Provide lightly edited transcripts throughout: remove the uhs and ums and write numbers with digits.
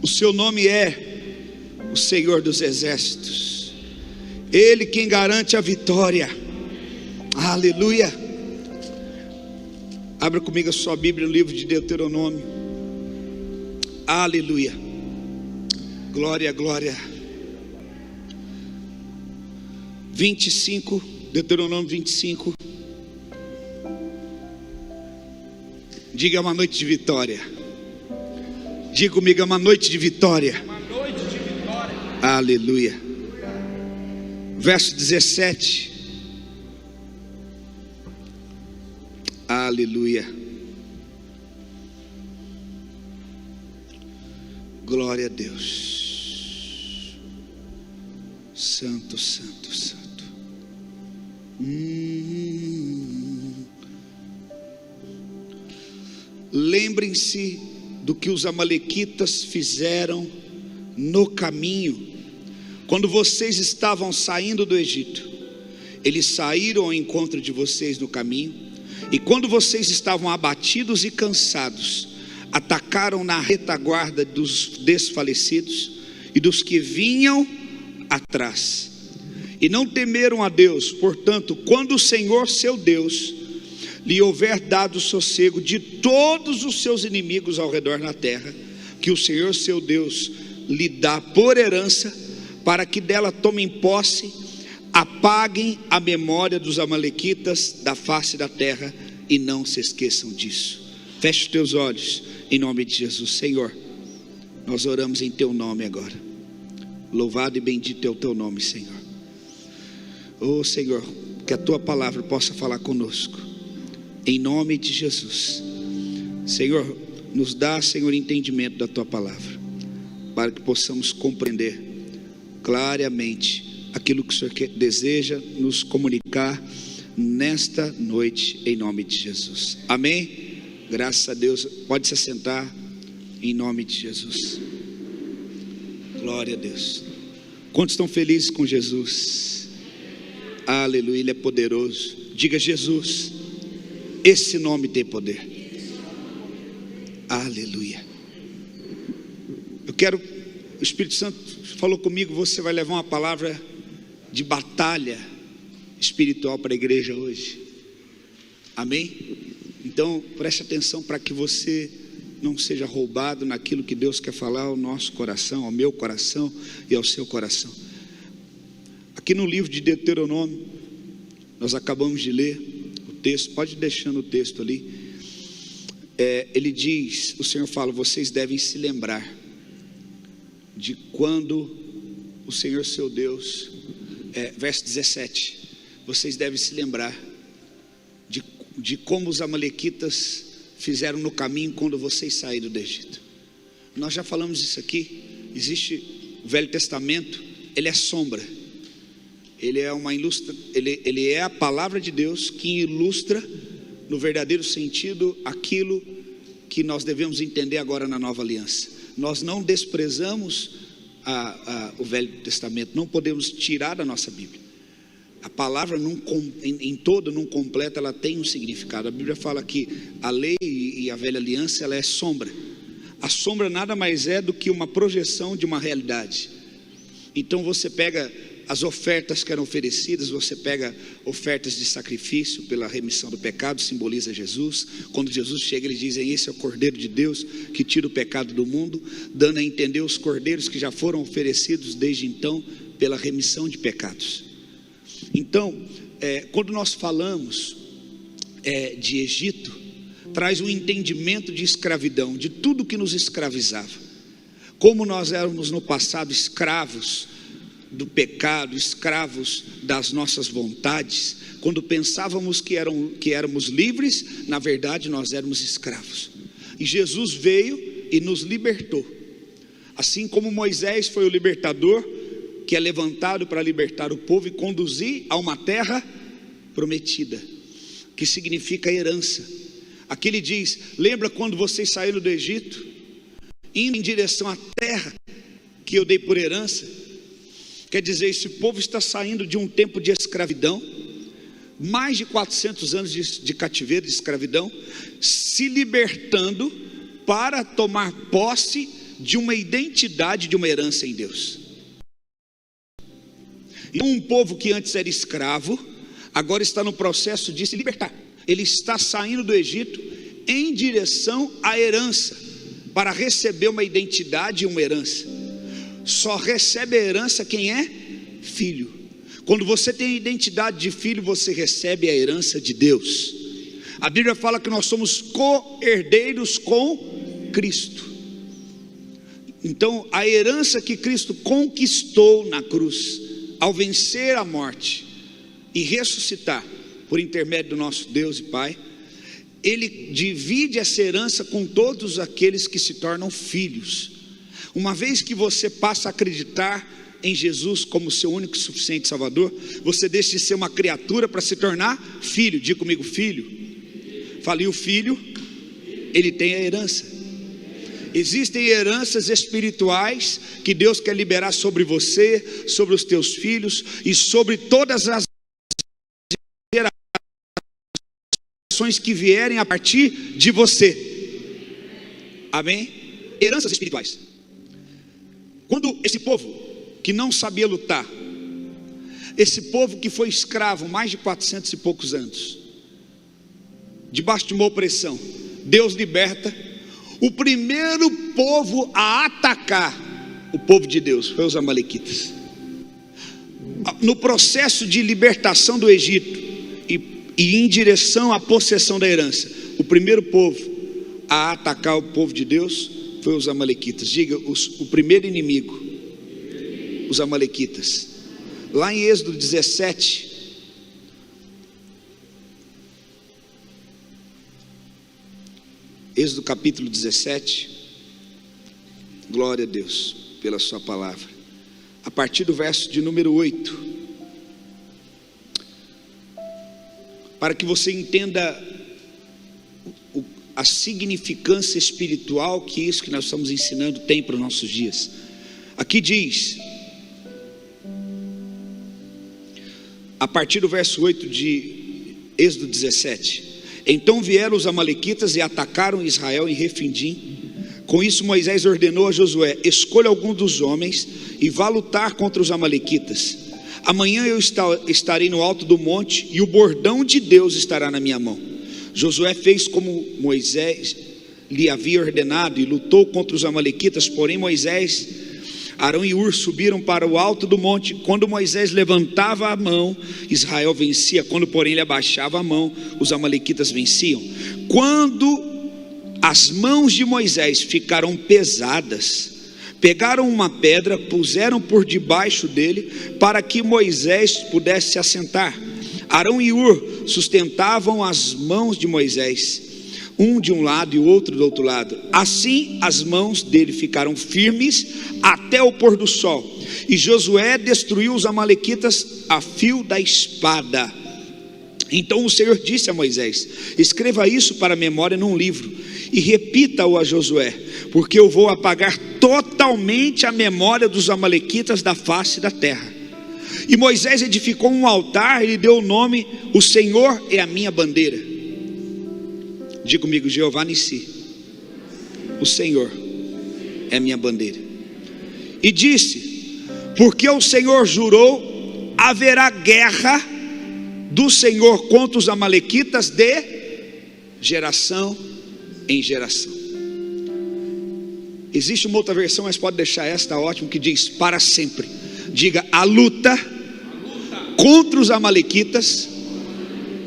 O seu nome é o Senhor dos Exércitos. Ele quem garante a vitória. Aleluia. Abra comigo a sua Bíblia no livro de Deuteronômio. Aleluia. Glória, glória. 25, Deuteronômio 25. Diga, uma noite de vitória. Diga comigo, uma noite de vitória. Uma noite de vitória. Aleluia. Verso 17. Aleluia. Glória a Deus. Santo, santo, santo. Lembrem-se do que os amalequitas fizeram no caminho, quando vocês estavam saindo do Egito. Eles saíram ao encontro de vocês no caminho, e quando vocês estavam abatidos e cansados, atacaram na retaguarda dos desfalecidos e dos que vinham atrás, e não temeram a Deus. Portanto, quando o Senhor seu Deus lhe houver dado sossego de todos os seus inimigos ao redor na terra, que o Senhor seu Deus lhe dá por herança, para que dela tomem posse, apaguem a memória dos amalequitas da face da terra, e não se esqueçam disso. Feche os teus olhos, em nome de Jesus. Senhor, nós oramos em teu nome agora. Louvado e bendito é o teu nome, Senhor. Oh Senhor, que a tua palavra possa falar conosco, em nome de Jesus. Senhor, nos dá, Senhor, entendimento da tua palavra, para que possamos compreender claramente aquilo que o Senhor deseja nos comunicar nesta noite, em nome de Jesus. Amém? Graças a Deus. Pode se assentar, em nome de Jesus. Glória a Deus. Quantos estão felizes com Jesus? Aleluia, Ele é poderoso. Diga: Jesus, esse nome tem poder. Aleluia. Eu quero, o Espírito Santo falou comigo, você vai levar uma palavra de batalha espiritual para a igreja hoje. Amém? Então preste atenção para que você não seja roubado naquilo que Deus quer falar ao nosso coração, ao meu coração e ao seu coração. Aqui no livro de Deuteronômio, nós acabamos de ler o texto, pode ir deixando o texto ali. Ele diz, o Senhor fala: vocês devem se lembrar de quando o Senhor seu Deus, verso 17, vocês devem se lembrar de como os amalequitas fizeram no caminho quando vocês saíram do Egito. Nós já falamos isso aqui. Existe o Velho Testamento, ele é sombra, ele é a palavra de Deus que ilustra no verdadeiro sentido aquilo que nós devemos entender agora na nova aliança. Nós não desprezamos o Velho Testamento, não podemos tirar da nossa Bíblia. A palavra em todo, não completa, ela tem um significado. A Bíblia fala que a lei e a velha aliança, ela é sombra. A sombra nada mais é do que uma projeção de uma realidade. Então você pega as ofertas que eram oferecidas, você pega ofertas de sacrifício pela remissão do pecado, simboliza Jesus. Quando Jesus chega, eles dizem: esse é o Cordeiro de Deus que tira o pecado do mundo, dando a entender os cordeiros que já foram oferecidos desde então pela remissão de pecados. Então, quando nós falamos de Egito, traz um entendimento de escravidão, de tudo que nos escravizava. Como nós éramos no passado escravos do pecado, escravos das nossas vontades. Quando pensávamos que éramos livres, na verdade nós éramos escravos. E Jesus veio e nos libertou. Assim como Moisés foi o libertador, que é levantado para libertar o povo e conduzir a uma terra prometida, que significa herança. Aqui ele diz: lembra quando vocês saíram do Egito, indo em direção à terra que eu dei por herança? Quer dizer, esse povo está saindo de um tempo de escravidão, mais de 400 anos de cativeiro, de escravidão, se libertando para tomar posse de uma identidade, de uma herança em Deus. E um povo que antes era escravo, agora está no processo de se libertar. Ele está saindo do Egito em direção à herança, para receber uma identidade e uma herança. Só recebe a herança quem é filho. Quando você tem a identidade de filho, você recebe a herança de Deus. A Bíblia fala que nós somos co-herdeiros com Cristo. Então, a herança que Cristo conquistou na cruz, ao vencer a morte e ressuscitar por intermédio do nosso Deus e Pai, Ele divide essa herança com todos aqueles que se tornam filhos. Uma vez que você passa a acreditar em Jesus como seu único e suficiente Salvador, você deixa de ser uma criatura para se tornar filho. Diga comigo, filho. Falei, o filho, ele tem a herança. Existem heranças espirituais que Deus quer liberar sobre você, sobre os teus filhos e sobre todas as gerações que vierem a partir de você. Amém? Heranças espirituais. Quando esse povo que não sabia lutar, esse povo que foi escravo mais de 400 e poucos anos, debaixo de uma opressão, Deus liberta. O primeiro povo a atacar o povo de Deus foi os amalequitas. No processo de libertação do Egito e em direção à possessão da herança, o primeiro povo a atacar o povo de Deus foi os amalequitas. Diga, o primeiro inimigo, os amalequitas. Lá em Êxodo 17, Êxodo capítulo 17, glória a Deus pela sua palavra, a partir do verso de número 8, para que você entenda a significância espiritual que isso que nós estamos ensinando tem para os nossos dias. Aqui diz, a partir do verso 8 de Êxodo 17: então vieram os amalequitas e atacaram Israel em Refidim. Com isso Moisés ordenou a Josué: escolha algum dos homens e vá lutar contra os amalequitas. Amanhã eu estarei no alto do monte e o bordão de Deus estará na minha mão. Josué fez como Moisés lhe havia ordenado e lutou contra os amalequitas. Porém Moisés, Arão e Hur subiram para o alto do monte. Quando Moisés levantava a mão, Israel vencia. Quando porém ele abaixava a mão, os amalequitas venciam. Quando as mãos de Moisés ficaram pesadas, pegaram uma pedra, puseram por debaixo dele, para que Moisés pudesse se assentar. Arão e Hur sustentavam as mãos de Moisés, um de um lado e o outro do outro lado. Assim as mãos dele ficaram firmes até o pôr do sol. E Josué destruiu os amalequitas a fio da espada. Então o Senhor disse a Moisés: escreva isso para a memória num livro e repita-o a Josué, porque eu vou apagar totalmente a memória dos amalequitas da face da terra. E Moisés edificou um altar e lhe deu o nome: o Senhor é a minha bandeira. Diga comigo, Jeová Nissi, o Senhor é a minha bandeira. E disse: porque o Senhor jurou, haverá guerra do Senhor contra os amalequitas de geração em geração. Existe uma outra versão, mas pode deixar esta, ótimo, que diz para sempre. Diga, a luta contra os amalequitas,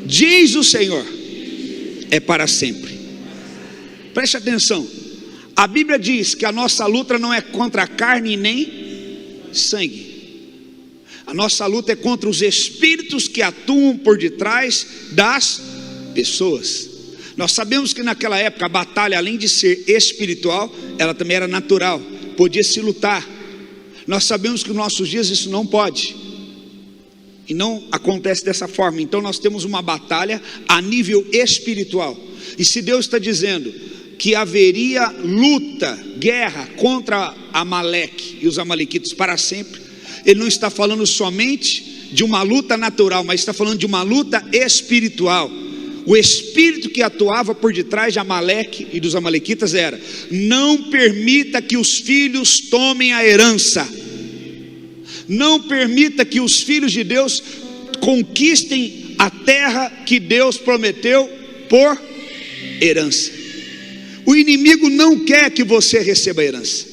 diz o Senhor, é para sempre. Preste atenção, a Bíblia diz que a nossa luta não é contra a carne nem sangue. A nossa luta é contra os espíritos que atuam por detrás das pessoas. Nós sabemos que naquela época a batalha, além de ser espiritual, ela também era natural, podia se lutar. Nós sabemos que nos nossos dias isso não pode, e não acontece dessa forma. Então nós temos uma batalha a nível espiritual. E se Deus está dizendo que haveria luta, guerra contra Amaleque e os amalequitas para sempre, Ele não está falando somente de uma luta natural, mas está falando de uma luta espiritual. o espírito que atuava por detrás de Amaleque e dos amalequitas era: não permita que os filhos tomem a herança, não permita que os filhos de Deus conquistem a terra que Deus prometeu por herança. O inimigo não quer que você receba a herança,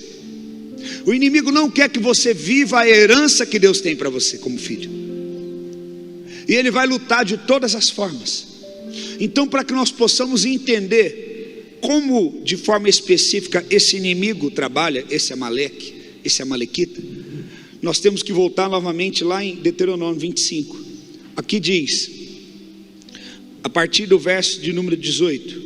o inimigo não quer que você viva a herança que Deus tem para você como filho, e ele vai lutar de todas as formas. Então, para que nós possamos entender como de forma específica esse inimigo trabalha, esse Amaleque, esse amalequita, nós temos que voltar novamente lá em Deuteronômio 25. Aqui diz, a partir do verso de número 18: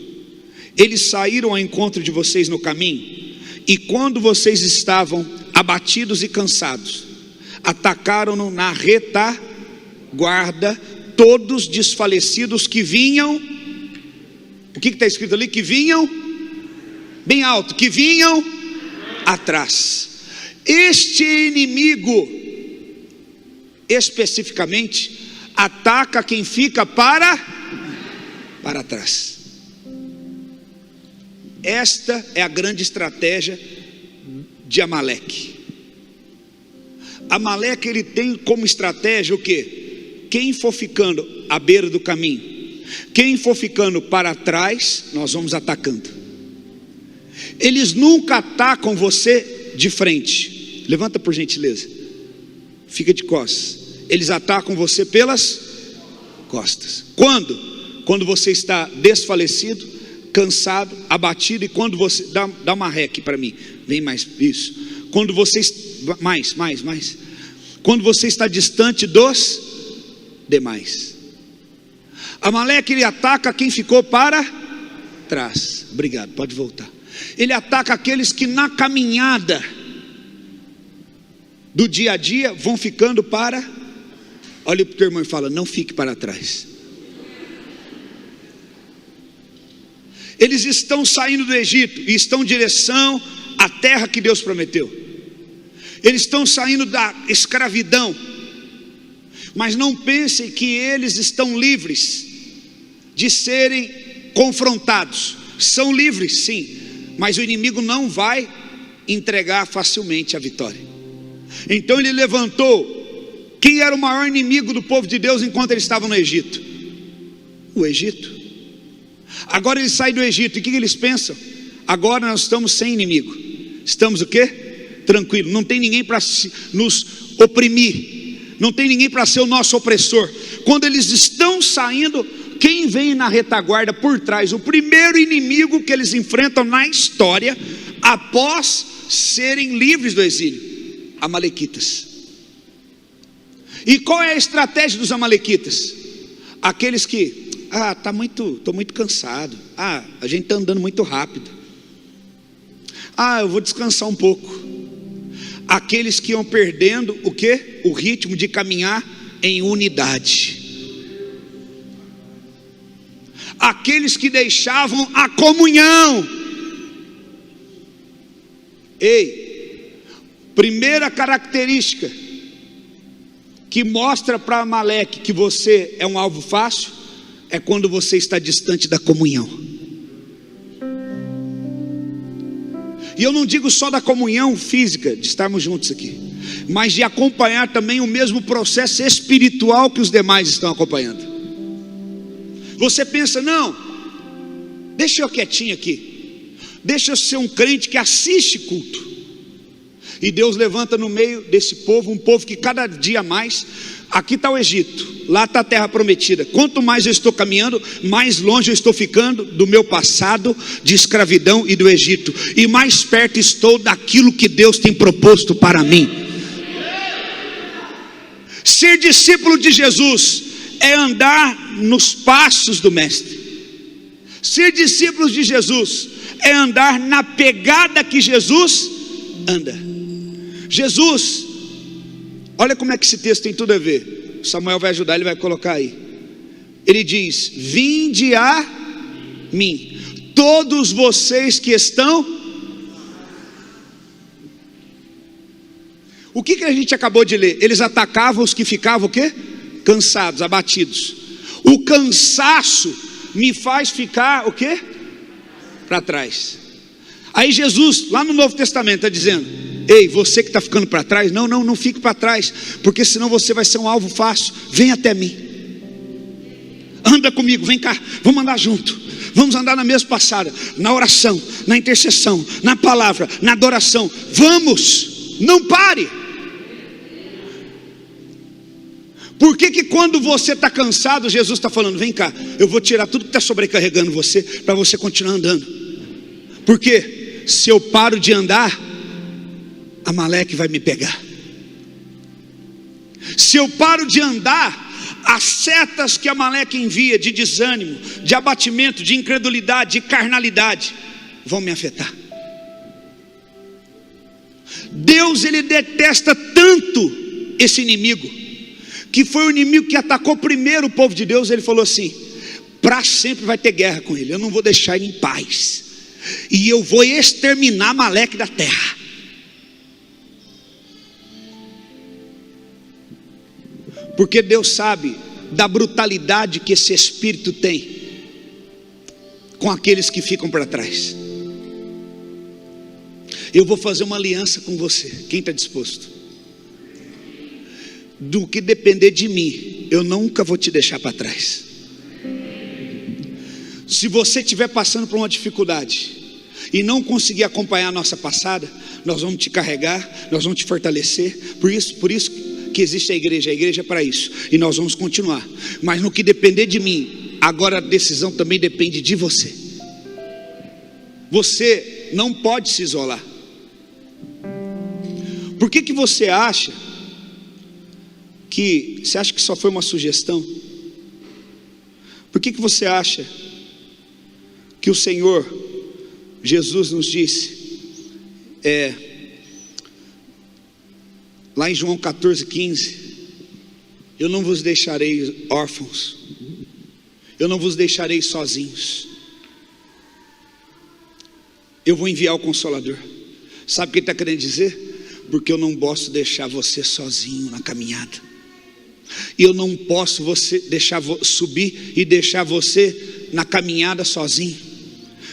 eles saíram ao encontro de vocês no caminho, e quando vocês estavam abatidos e cansados, atacaram-no na retaguarda, todos desfalecidos que vinham. O que está escrito ali? Que vinham, bem alto, que vinham atrás. Este inimigo especificamente ataca quem fica para trás. Esta é a grande estratégia de Amaleque. Amaleque, ele tem como estratégia o quê? Quem for ficando à beira do caminho, quem for ficando para trás, nós vamos atacando. Eles nunca atacam você de frente. Levanta por gentileza, fica de costas. Eles atacam você pelas costas. Quando você está desfalecido, cansado, abatido, e quando você dá uma ré aqui para mim, vem mais, isso. Quando você mais, quando você está distante dos demais. Amaleque, ele ataca quem ficou para trás. Obrigado, pode voltar. Ele ataca aqueles que na caminhada do dia a dia vão ficando para. Olha para o teu irmão e fala: não fique para trás. Eles estão saindo do Egito e estão em direção à terra que Deus prometeu. Eles estão saindo da escravidão, mas não pensem que eles estão livres de serem confrontados. São livres, sim, mas o inimigo não vai entregar facilmente a vitória. Então ele levantou. Quem era o maior inimigo do povo de Deus enquanto eles estavam no Egito? O Egito. Agora eles saem do Egito, e o que eles pensam? Agora nós estamos sem inimigo. Estamos o quê? Tranquilo, não tem ninguém para nos oprimir, não tem ninguém para ser o nosso opressor. Quando eles estão saindo, quem vem na retaguarda por trás? O primeiro inimigo que eles enfrentam na história, após serem livres do exílio: amalequitas. E qual é a estratégia dos amalequitas? Aqueles que, estou muito cansado, a gente está andando muito rápido, eu vou descansar um pouco. Aqueles que iam perdendo o quê? O ritmo de caminhar em unidade. Aqueles que deixavam a comunhão. Primeira característica que mostra para Amaleque que você é um alvo fácil, é quando você está distante da comunhão. E eu não digo só da comunhão física, de estarmos juntos aqui, mas de acompanhar também o mesmo processo espiritual que os demais estão acompanhando. Você pensa: não, deixa eu quietinho aqui, deixa eu ser um crente que assiste culto. E Deus levanta no meio desse povo, um povo que cada dia mais, aqui está o Egito, lá está a terra prometida. Quanto mais eu estou caminhando, mais longe eu estou ficando do meu passado de escravidão e do Egito, e mais perto estou daquilo que Deus tem proposto para mim. Ser discípulo de Jesus é andar nos passos do Mestre. Ser discípulo de Jesus é andar na pegada que Jesus anda. Jesus, olha como é que esse texto tem tudo a ver. Samuel vai ajudar, ele vai colocar aí. Ele diz: vinde a mim, todos vocês que estão. O que a gente acabou de ler? Eles atacavam os que ficavam o quê? Cansados, abatidos. O cansaço me faz ficar o quê? Para trás. Aí Jesus, lá no Novo Testamento, está dizendo: ei, você que está ficando para trás, não fique para trás, porque senão você vai ser um alvo fácil. Vem até mim, anda comigo, vem cá, vamos andar junto, vamos andar na mesma passada, na oração, na intercessão, na palavra, na adoração. Vamos, não pare. Por que quando você está cansado, Jesus está falando: vem cá, eu vou tirar tudo que está sobrecarregando você, para você continuar andando? Porque se eu paro de andar, Amaleque vai me pegar. Se eu paro de andar, as setas que Amaleque envia de desânimo, de abatimento, de incredulidade, de carnalidade, vão me afetar. Deus, ele detesta tanto esse inimigo, que foi o inimigo que atacou primeiro o povo de Deus. Ele falou assim: para sempre vai ter guerra com ele, eu não vou deixar ele em paz, e eu vou exterminar Amaleque da terra. Porque Deus sabe da brutalidade que esse espírito tem com aqueles que ficam para trás. Eu vou fazer uma aliança com você, quem está disposto? Do que depender de mim, eu nunca vou te deixar para trás. Se você estiver passando por uma dificuldade e não conseguir acompanhar a nossa passada, nós vamos te carregar, nós vamos te fortalecer. Por isso que existe a igreja é para isso, e nós vamos continuar. Mas no que depender de mim, agora a decisão também depende de você. Você não pode se isolar. Por que você acha que só foi uma sugestão? Por que você acha que o Senhor Jesus nos disse, lá em João 14,15: eu não vos deixarei órfãos, eu não vos deixarei sozinhos, eu vou enviar o Consolador. Sabe o que ele está querendo dizer? Porque eu não posso deixar você sozinho na caminhada, e eu não posso subir e deixar você na caminhada sozinho,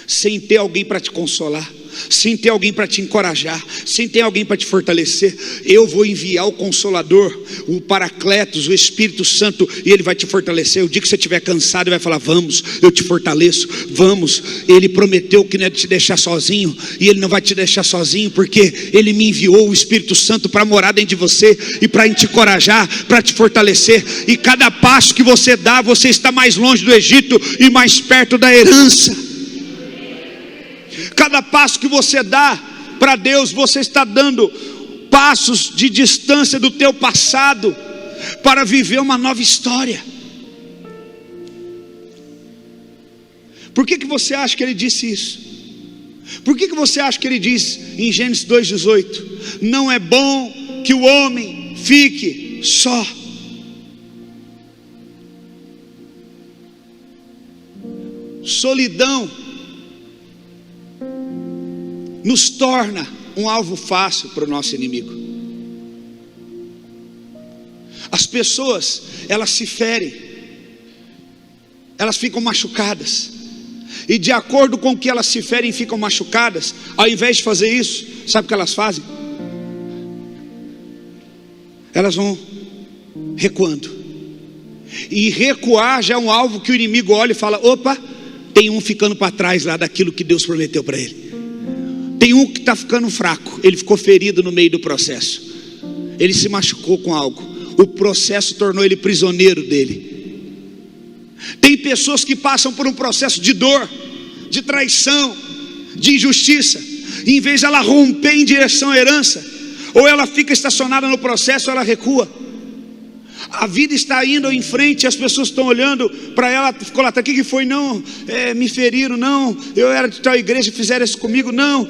sem ter alguém para te consolar, sem ter alguém para te encorajar, sem ter alguém para te fortalecer. Eu vou enviar o Consolador, o Paracletos, o Espírito Santo, e ele vai te fortalecer. O dia que você estiver cansado, ele vai falar: vamos, eu te fortaleço, vamos. Ele prometeu que não é de te deixar sozinho, e ele não vai te deixar sozinho, porque ele me enviou o Espírito Santo para morar dentro de você, e para te encorajar, para te fortalecer. E cada passo que você dá, você está mais longe do Egito e mais perto da herança. Cada passo que você dá para Deus, você está dando passos de distância do teu passado, para viver uma nova história. Por que você acha que ele disse isso? Por que você acha que ele diz em Gênesis 2,18: não é bom que o homem fique só? Solidão nos torna um alvo fácil para o nosso inimigo. As pessoas, elas se ferem, elas ficam machucadas, e de acordo com que elas se ferem e ficam machucadas, ao invés de fazer isso, sabe o que elas fazem? Elas vão recuando, e recuar já é um alvo que o inimigo olha e fala: opa, tem um ficando para trás lá daquilo que Deus prometeu para ele. Tem um que está ficando fraco, ele ficou ferido no meio do processo, ele se machucou com algo, o processo tornou ele prisioneiro dele. Tem pessoas que passam por um processo de dor, de traição, de injustiça, e em vez de ela romper em direção à herança, ou ela fica estacionada no processo, ou ela recua. A vida está indo em frente, as pessoas estão olhando para ela, ficou lá: o que foi? Não, me feriram, não, eu era de tal igreja, fizeram isso comigo, não,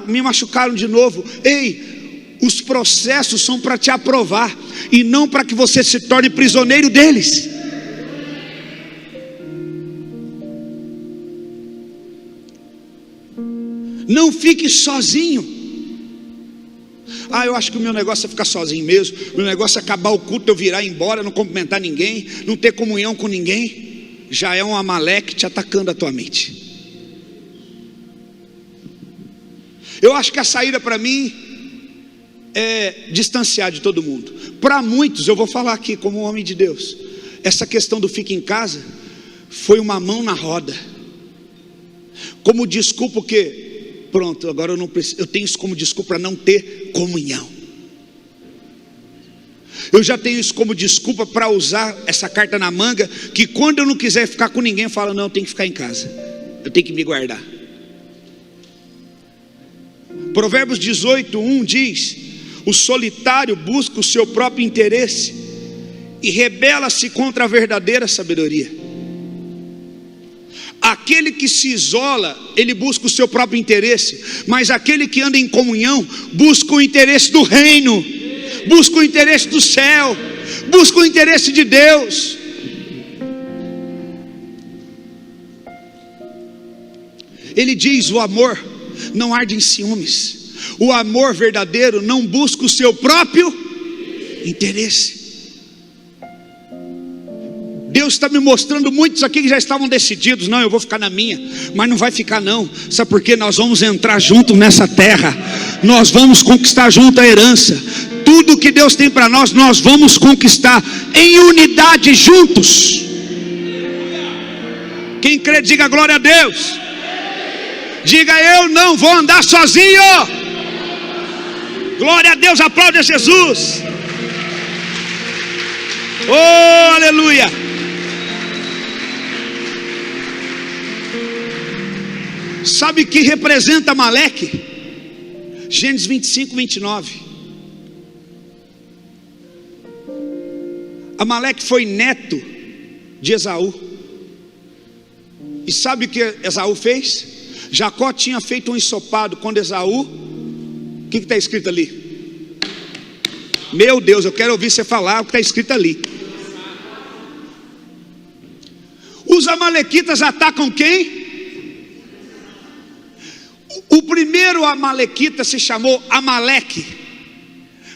me machucaram de novo. Ei, os processos são para te aprovar, e não para que você se torne prisioneiro deles. Não fique sozinho. Eu acho que o meu negócio é ficar sozinho mesmo, o meu negócio é acabar o culto, eu virar e ir embora, não cumprimentar ninguém, não ter comunhão com ninguém. já é um Amaleque te atacando a tua mente. Eu acho que a saída para mim é distanciar de todo mundo. Para muitos, eu vou falar aqui como um homem de Deus, essa questão do fica em casa foi uma mão na roda, como desculpa que pronto, agora eu tenho isso como desculpa para não ter comunhão. Eu já tenho isso como desculpa para usar essa carta na manga, que quando eu não quiser ficar com ninguém, eu falo, não, eu tenho que ficar em casa, eu tenho que me guardar. Provérbios 18:1 diz: o solitário busca o seu próprio interesse e rebela-se contra a verdadeira sabedoria. Aquele que se isola, ele busca o seu próprio interesse, mas aquele que anda em comunhão, busca o interesse do reino, busca o interesse do céu, busca o interesse de Deus. Ele diz: o amor não arde em ciúmes, o amor verdadeiro não busca o seu próprio interesse. Deus está me mostrando muitos aqui que já estavam decididos, não, eu vou ficar na minha, mas não vai ficar não, sabe por quê? Nós vamos entrar junto nessa terra, nós vamos conquistar junto a herança, tudo que Deus tem para nós, nós vamos conquistar em unidade juntos. Quem crê, diga glória a Deus. Diga: eu não vou andar sozinho. Glória a Deus, aplaude a Jesus. Oh, aleluia. Sabe o que representa Amaleque? Gênesis 25:29. Amaleque foi neto de Esaú. E sabe o que Esaú fez? Jacó tinha feito um ensopado com Esaú. O que está escrito ali? Meu Deus, eu quero ouvir você falar o que está escrito ali. Os amalequitas atacam quem? O primeiro amalequita se chamou Amaleque,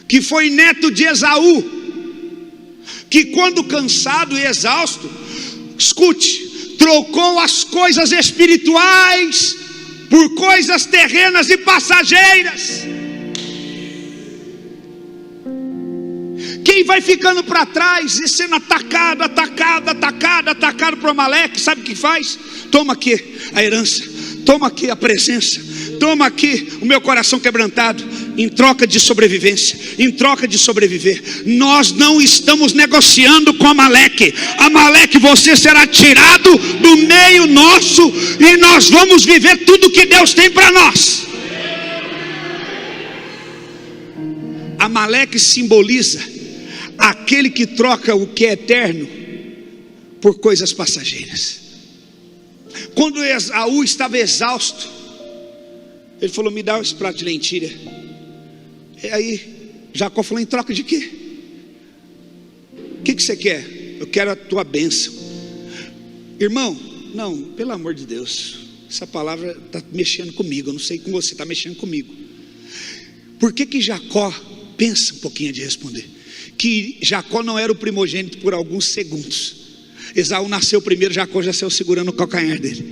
que foi neto de Esaú, que quando cansado e exausto, escute, trocou as coisas espirituais por coisas terrenas e passageiras. Quem vai ficando para trás e sendo atacado por Amaleque, sabe o que faz? Toma aqui a herança, toma aqui a presença, toma aqui o meu coração quebrantado, em troca de sobrevivência, em troca de sobreviver. Nós não estamos negociando com Amaleque. Amaleque, você será tirado do meio nosso e nós vamos viver tudo que Deus tem para nós. Amaleque simboliza aquele que troca o que é eterno por coisas passageiras. Quando Esaú estava exausto, ele falou: me dá esse prato de lentilha. E aí Jacó falou: em troca de quê? O que você quer? Eu quero a tua bênção. Irmão, não, pelo amor de Deus, essa palavra está mexendo comigo. Eu não sei com você, está mexendo comigo. Por que Jacó, pensa um pouquinho de responder, que Jacó não era o primogênito por alguns segundos? Esaú nasceu primeiro, Jacó já saiu segurando o calcanhar dele.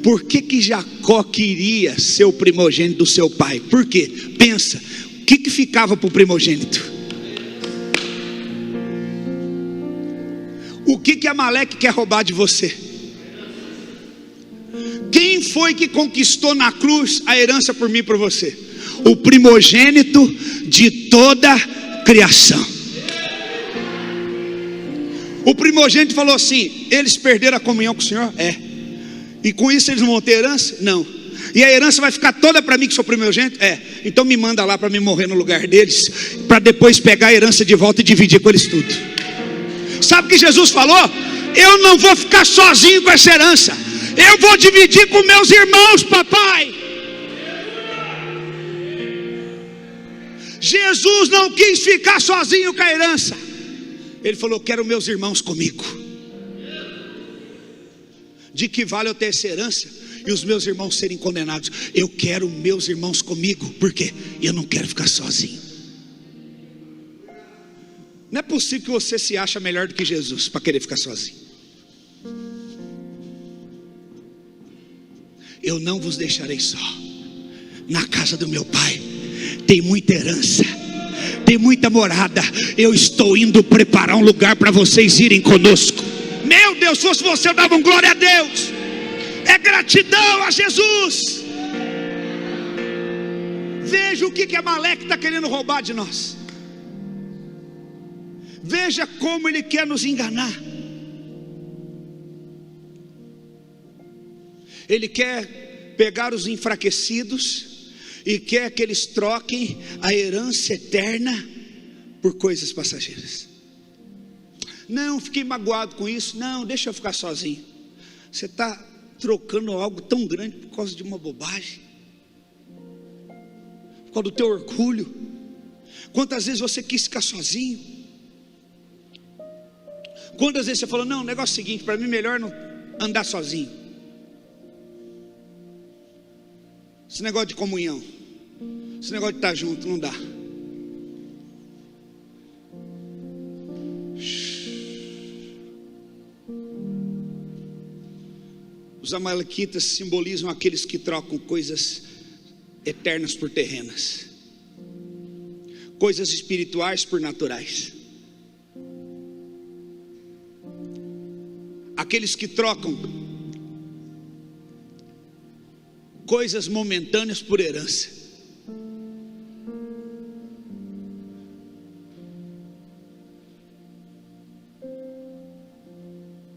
Por que Jacó queria ser o primogênito do seu pai? Por quê? Pensa, o que ficava para o primogênito? O que Amaleque quer roubar de você? Quem foi que conquistou na cruz a herança por mim e por você? O primogênito de toda a criação. O primogênito falou assim: eles perderam a comunhão com o Senhor? É. E com isso eles não vão ter herança? Não. E a herança vai ficar toda para mim que sou primogênito? É. Então me manda lá para me morrer no lugar deles, para depois pegar a herança de volta e dividir com eles tudo. Sabe o que Jesus falou? Eu não vou ficar sozinho com essa herança, eu vou dividir com meus irmãos, papai. Jesus não quis ficar sozinho com a herança. Ele falou: quero meus irmãos comigo. De que vale eu ter essa herança e os meus irmãos serem condenados? Eu quero meus irmãos comigo, porque eu não quero ficar sozinho. Não é possível que você se ache melhor do que Jesus para querer ficar sozinho. eu não vos deixarei só. Na casa do meu pai tem muita herança, tem muita morada. Eu estou indo preparar um lugar para vocês irem conosco. Meu Deus, se fosse você, eu dava um glória a Deus. É gratidão a Jesus. Veja o que Amaleque está querendo roubar de nós. Veja como ele quer nos enganar. Ele quer pegar os enfraquecidos e quer que eles troquem a herança eterna por coisas passageiras. Não, fiquei magoado com isso. Não, deixa eu ficar sozinho. Você está trocando algo tão grande por causa de uma bobagem, por causa do teu orgulho. Quantas vezes você quis ficar sozinho? Quantas vezes você falou, não, o negócio é o seguinte, para mim melhor não andar sozinho. Esse negócio de comunhão, esse negócio de estar junto, não dá. Os amalequitas simbolizam aqueles que trocam coisas eternas por terrenas, coisas espirituais por naturais, aqueles que trocam coisas momentâneas por herança.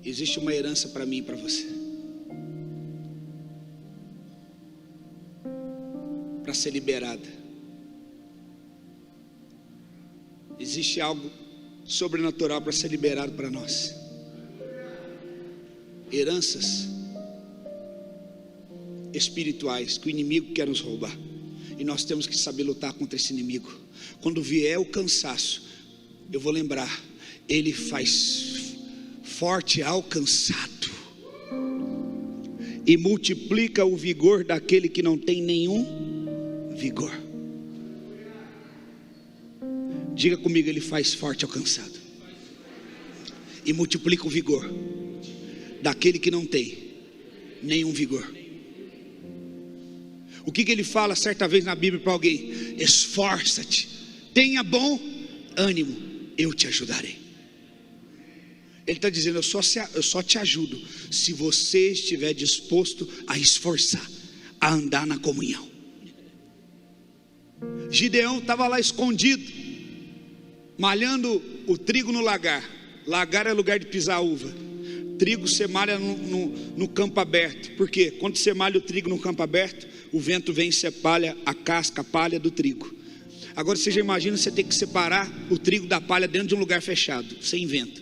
Existe uma herança para mim e para você, para ser liberada. Existe algo sobrenatural para ser liberado para nós. Heranças espirituais que o inimigo quer nos roubar, e nós temos que saber lutar contra esse inimigo. Quando vier o cansaço, eu vou lembrar, ele faz forte ao cansado e multiplica o vigor daquele que não tem nenhum vigor. Diga comigo, ele faz forte ao cansado e multiplica o vigor daquele que não tem nenhum vigor. O que ele fala certa vez na Bíblia para alguém? Esforça-te, tenha bom ânimo, eu te ajudarei. Ele está dizendo, eu só te ajudo se você estiver disposto a esforçar, a andar na comunhão. Gideão estava lá escondido, malhando o trigo no lagar. Lagar é lugar de pisar uva. Trigo você malha no campo aberto. Por quê? Quando você malha o trigo no campo aberto, o vento vem e separa a casca, a palha do trigo. Agora você já imagina, você tem que separar o trigo da palha dentro de um lugar fechado, sem vento.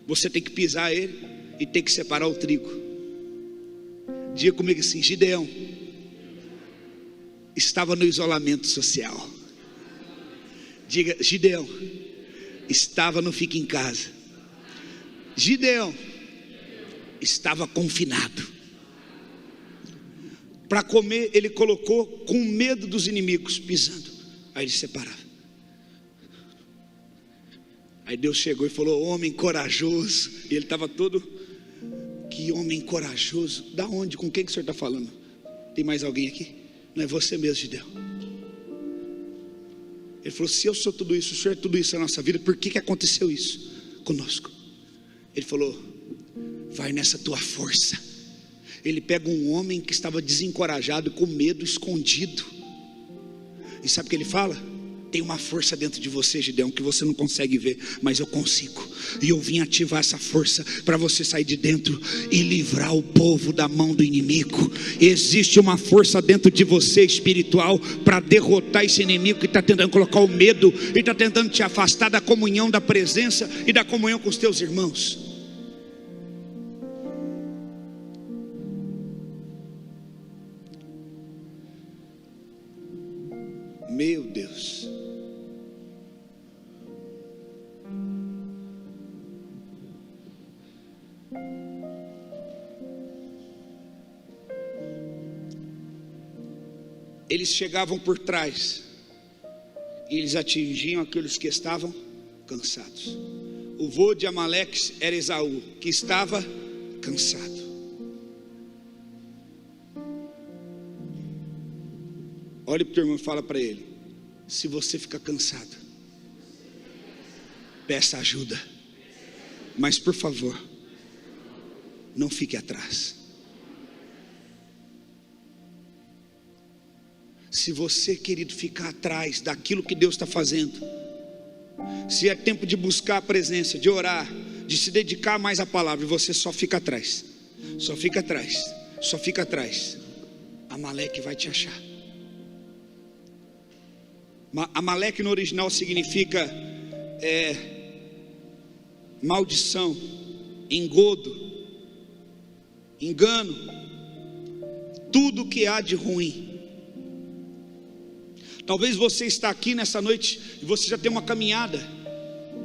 Você tem que pisar ele e tem que separar o trigo. Diga comigo assim, Gideão estava no isolamento social. Diga, Gideão estava no fica em casa. Gideão estava confinado. Para comer ele colocou com medo dos inimigos, pisando. Aí ele separava. Aí Deus chegou e falou, homem corajoso. E ele estava todo, que homem corajoso. Da onde? Com quem que o senhor está falando? Tem mais alguém aqui? Não é você mesmo, Gideão. Ele falou, se eu sou tudo isso, o senhor é tudo isso na nossa vida, por que aconteceu isso conosco? Ele falou, vai nessa tua força. Ele pega um homem que estava desencorajado, com medo, escondido. E sabe o que ele fala? Tem uma força dentro de você, Gideão, que você não consegue ver, mas eu consigo. E eu vim ativar essa força para você sair de dentro e livrar o povo da mão do inimigo. Existe uma força dentro de você espiritual para derrotar esse inimigo que está tentando colocar o medo e está tentando te afastar da comunhão, da presença e da comunhão com os teus irmãos. Meu Deus. Eles chegavam por trás e eles atingiam aqueles que estavam cansados. O vô de Amaleque era Esaú, que estava cansado. Olhe para o teu irmão e fala para ele: se você ficar cansado, peça ajuda, mas por favor, não fique atrás. Se você, querido, ficar atrás daquilo que Deus está fazendo, se é tempo de buscar a presença, de orar, de se dedicar mais à palavra, e você só fica atrás, só fica atrás, só fica atrás, Amaleque vai te achar. Amaleque no original significa maldição, engodo, engano, tudo que há de ruim. Talvez você está aqui nessa noite e você já tem uma caminhada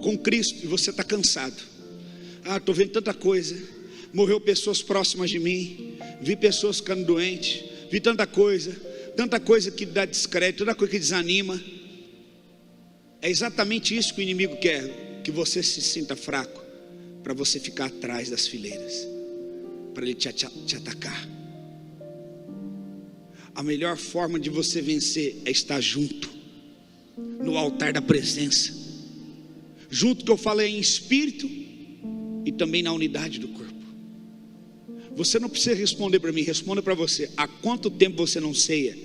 com Cristo e você está cansado. Estou vendo tanta coisa, morreu pessoas próximas de mim, vi pessoas ficando doentes, vi tanta coisa que dá descrédito, tanta coisa que desanima. É exatamente isso que o inimigo quer, que você se sinta fraco, para você ficar atrás das fileiras, para ele te atacar. A melhor forma de você vencer é estar junto, no altar da presença. Junto, que eu falei, em espírito e também na unidade do corpo. Você não precisa responder para mim, responda para você: há quanto tempo você não ceia?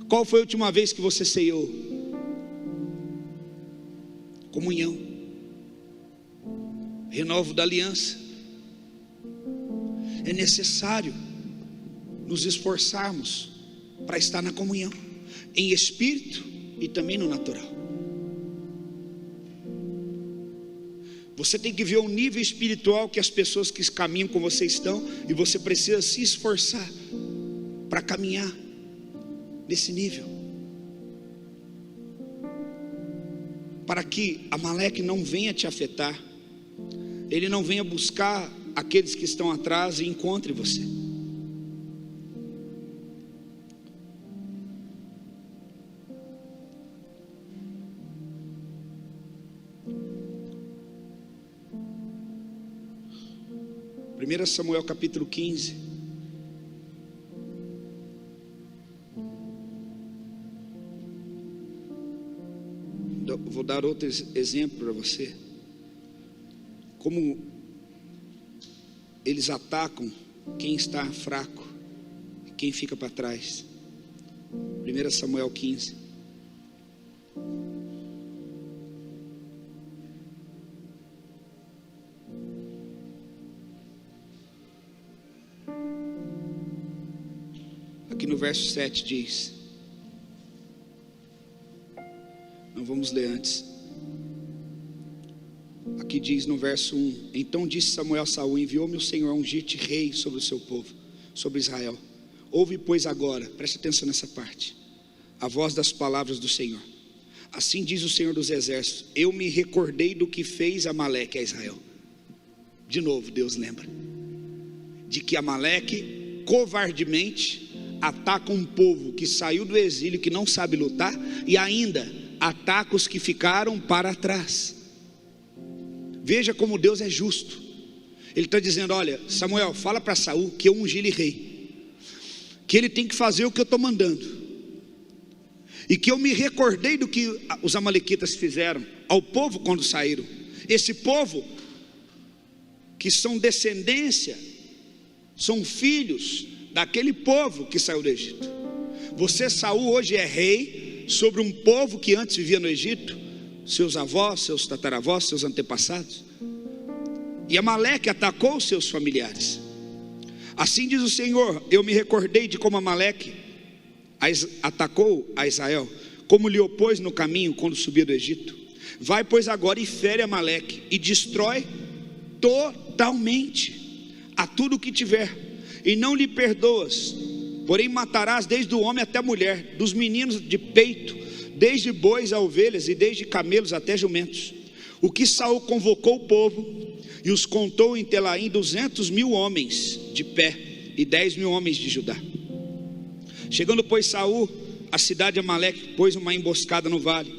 Qual foi a última vez que você ceiou? Comunhão, renovo da aliança. É necessário nos esforçarmos para estar na comunhão, em espírito e também no natural. Você tem que ver o nível espiritual que as pessoas que caminham com você estão, e você precisa se esforçar para caminhar nesse nível, para que Amaleque não venha te afetar, ele não venha buscar aqueles que estão atrás e encontre você. Primeiro Samuel capítulo 15. Vou dar outro exemplo para você, como eles atacam quem está fraco, quem fica para trás. 1 Samuel 15. Aqui no verso 7 diz, não vamos ler antes. Aqui diz no verso 1: então disse Samuel a Saul: enviou-me o Senhor a ungir-te rei sobre o seu povo, sobre Israel. Ouve, pois, agora, preste atenção nessa parte, a voz das palavras do Senhor. Assim diz o Senhor dos exércitos: eu me recordei do que fez Amaleque a Israel. De novo Deus lembra de que Amaleque covardemente ataca um povo que saiu do exílio, que não sabe lutar, e ainda ataca os que ficaram para trás. Veja como Deus é justo. Ele está dizendo: olha, Samuel, fala para Saul que eu ungi ele rei, que ele tem que fazer o que eu estou mandando, e que eu me recordei do que os amalequitas fizeram ao povo quando saíram. Esse povo que são descendência, são filhos daquele povo que saiu do Egito. Você, Saul, hoje é rei sobre um povo que antes vivia no Egito, seus avós, seus tataravós, seus antepassados. E Amaleque atacou os seus familiares. Assim diz o Senhor: eu me recordei de como Amaleque atacou a Israel, como lhe opôs no caminho quando subia do Egito. Vai, pois, agora e fere Amaleque e destrói totalmente a tudo o que tiver, e não lhe perdoas, porém matarás desde o homem até a mulher, dos meninos de peito, desde bois a ovelhas, e desde camelos até jumentos. O que Saul convocou o povo, e os contou em Telaim 200.000 homens de pé, e 10.000 homens de Judá. Chegando, pois, Saul à cidade de Amaleque, pôs uma emboscada no vale,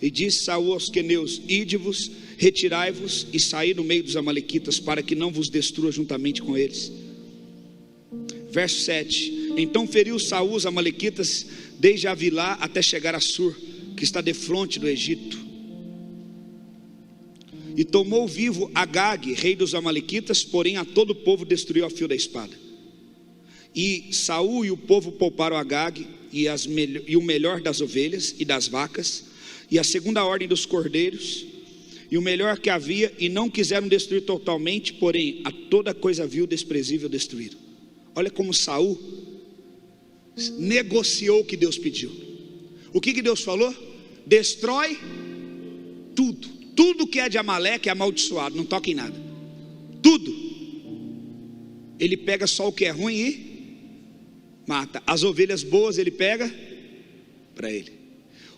e disse Saul aos queneus: ide-vos, retirai-vos e saí no meio dos amalequitas, para que não vos destrua juntamente com eles. Verso 7: Então feriu Saul os amalequitas desde Avilá até chegar a Sur, que está defronte do Egito. E tomou vivo Agag, rei dos amalequitas, porém a todo o povo destruiu a fio da espada. E Saul e o povo pouparam Agag e o melhor das ovelhas e das vacas, e a segunda ordem dos cordeiros, e o melhor que havia, e não quiseram destruir totalmente, porém a toda coisa vil, desprezível destruíram. Olha como Saul negociou o que Deus pediu. O que Deus falou? Destrói tudo. Tudo que é de Amaleque é amaldiçoado, não toca em nada. Tudo. Ele pega só o que é ruim e mata. As ovelhas boas ele pega para ele.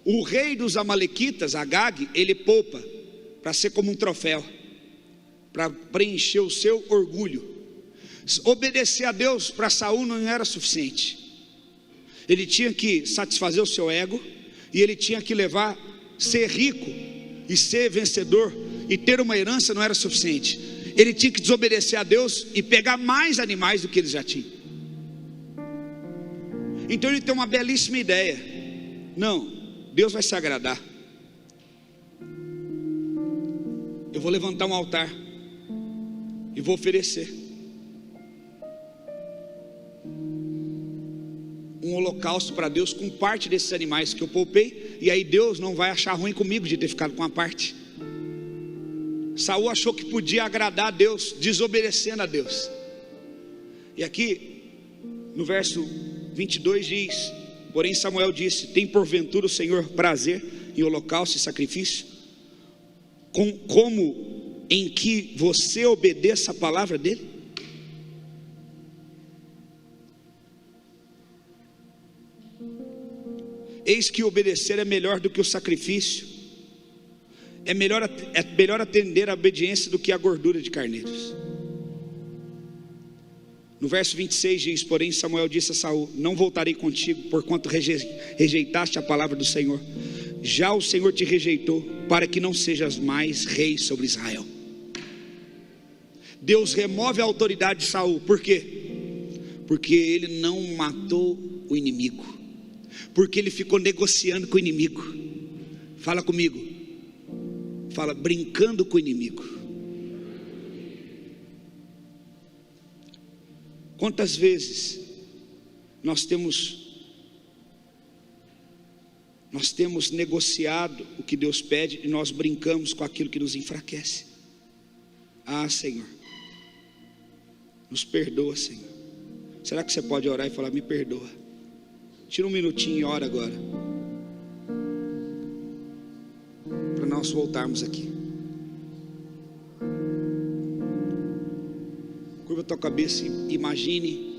O rei dos amalequitas, Agag, ele poupa para ser como um troféu, para preencher o seu orgulho. Obedecer a Deus para Saul não era suficiente. Ele tinha que satisfazer o seu ego, e ele tinha que ser rico e ser vencedor e ter uma herança não era suficiente. Ele tinha que desobedecer a Deus e pegar mais animais do que ele já tinha. Então ele tem uma belíssima ideia. Não, Deus vai se agradar. Eu vou levantar um altar e vou oferecer um holocausto para Deus com parte desses animais que eu poupei, e aí Deus não vai achar ruim comigo de ter ficado com a parte. Saul achou que podia agradar a Deus desobedecendo a Deus. E aqui no verso 22 diz: porém Samuel disse: tem porventura o Senhor prazer em holocausto e sacrifício, como em que você obedeça a palavra dele? Eis que obedecer é melhor do que o sacrifício, é melhor atender a obediência do que a gordura de carneiros. No verso 26 diz: porém Samuel disse a Saul: não voltarei contigo, porquanto rejeitaste a palavra do Senhor. Já o Senhor te rejeitou, para que não sejas mais rei sobre Israel. Deus remove a autoridade de Saul. Por quê? Porque ele não matou o inimigo, porque ele ficou negociando com o inimigo. Fala comigo. Fala, brincando com o inimigo. Quantas vezes nós temos negociado o que Deus pede e nós brincamos com aquilo que nos enfraquece? Ah, Senhor, nos perdoa, Senhor. Será que você pode orar e falar: me perdoa? Tira um minutinho e ora agora, para nós voltarmos aqui. Curva a tua cabeça e imagine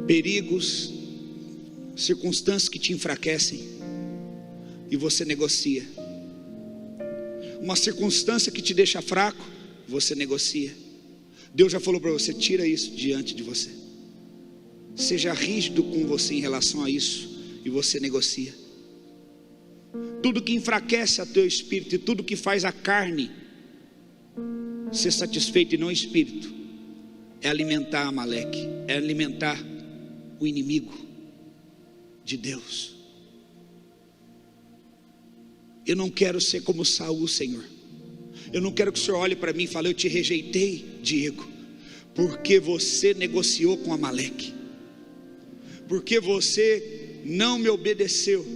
perigos, circunstâncias que te enfraquecem, e você negocia. Uma circunstância que te deixa fraco, você negocia. Deus já falou para você: tira isso diante de você. Seja rígido com você em relação a isso, e você negocia. Tudo que enfraquece a teu espírito e tudo que faz a carne ser satisfeita e não o espírito, é alimentar Amaleque, é alimentar o inimigo de Deus. Eu não quero ser como Saul, Senhor. Eu não quero que o Senhor olhe para mim e fale: eu te rejeitei, Diego, porque você negociou com Amaleque, porque você não me obedeceu.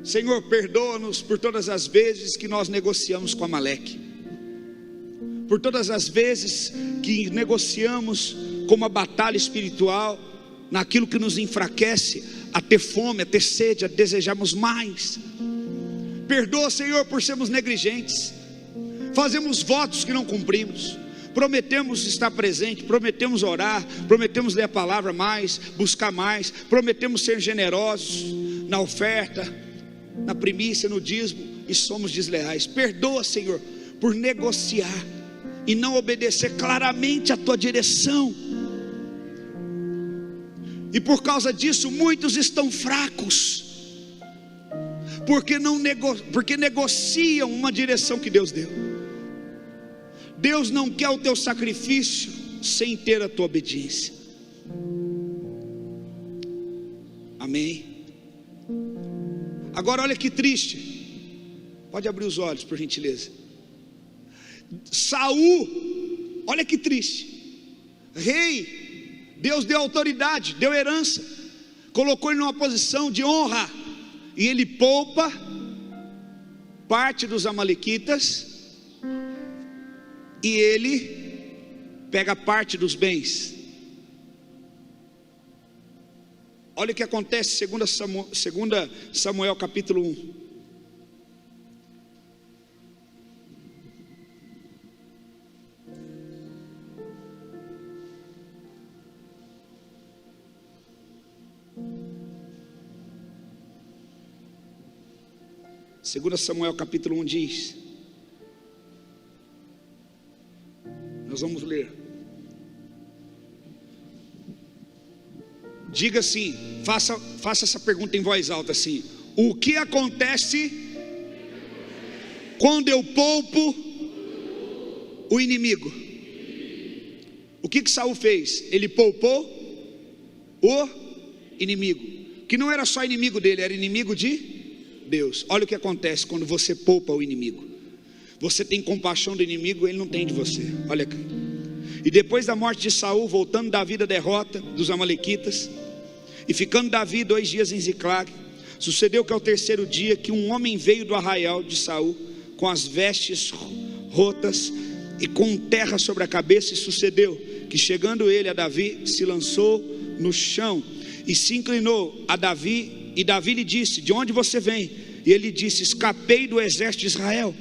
Senhor, perdoa-nos por todas as vezes que nós negociamos com Amaleque, por todas as vezes que negociamos com uma batalha espiritual, naquilo que nos enfraquece, a ter fome, a ter sede, a desejarmos mais. Perdoa, Senhor, por sermos negligentes, fazemos votos que não cumprimos, prometemos estar presente, prometemos orar, prometemos ler a palavra mais, buscar mais, prometemos ser generosos na oferta, na primícia, no dízimo, e somos desleais. Perdoa, Senhor, por negociar e não obedecer claramente a tua direção, e por causa disso muitos estão fracos, porque negociam uma direção que Deus deu. Deus não quer o teu sacrifício sem ter a tua obediência. Amém? Agora olha que triste. Pode abrir os olhos, por gentileza. Saul, olha que triste. Rei, Deus deu autoridade, deu herança, colocou ele numa posição de honra, e ele poupa parte dos amalequitas, e ele pega parte dos bens. Olha o que acontece, 2 Samuel capítulo 1. Segunda Samuel capítulo 1 diz, nós vamos ler. Diga assim, faça essa pergunta em voz alta assim: o que acontece quando eu poupo o inimigo? O que Saul fez? Ele poupou o inimigo, que não era só inimigo dele, era inimigo de Deus. Olha o que acontece quando você poupa o inimigo. Você tem compaixão do inimigo, ele não tem de você. Olha aqui. E depois da morte de Saul, voltando Davi da derrota dos amalequitas, e ficando Davi 2 dias em Ziclag, sucedeu que ao terceiro dia que um homem veio do arraial de Saul, com as vestes rotas e com terra sobre a cabeça, e sucedeu que chegando ele a Davi, se lançou no chão e se inclinou a Davi, e Davi lhe disse: de onde você vem? E ele disse: escapei do exército de Israel.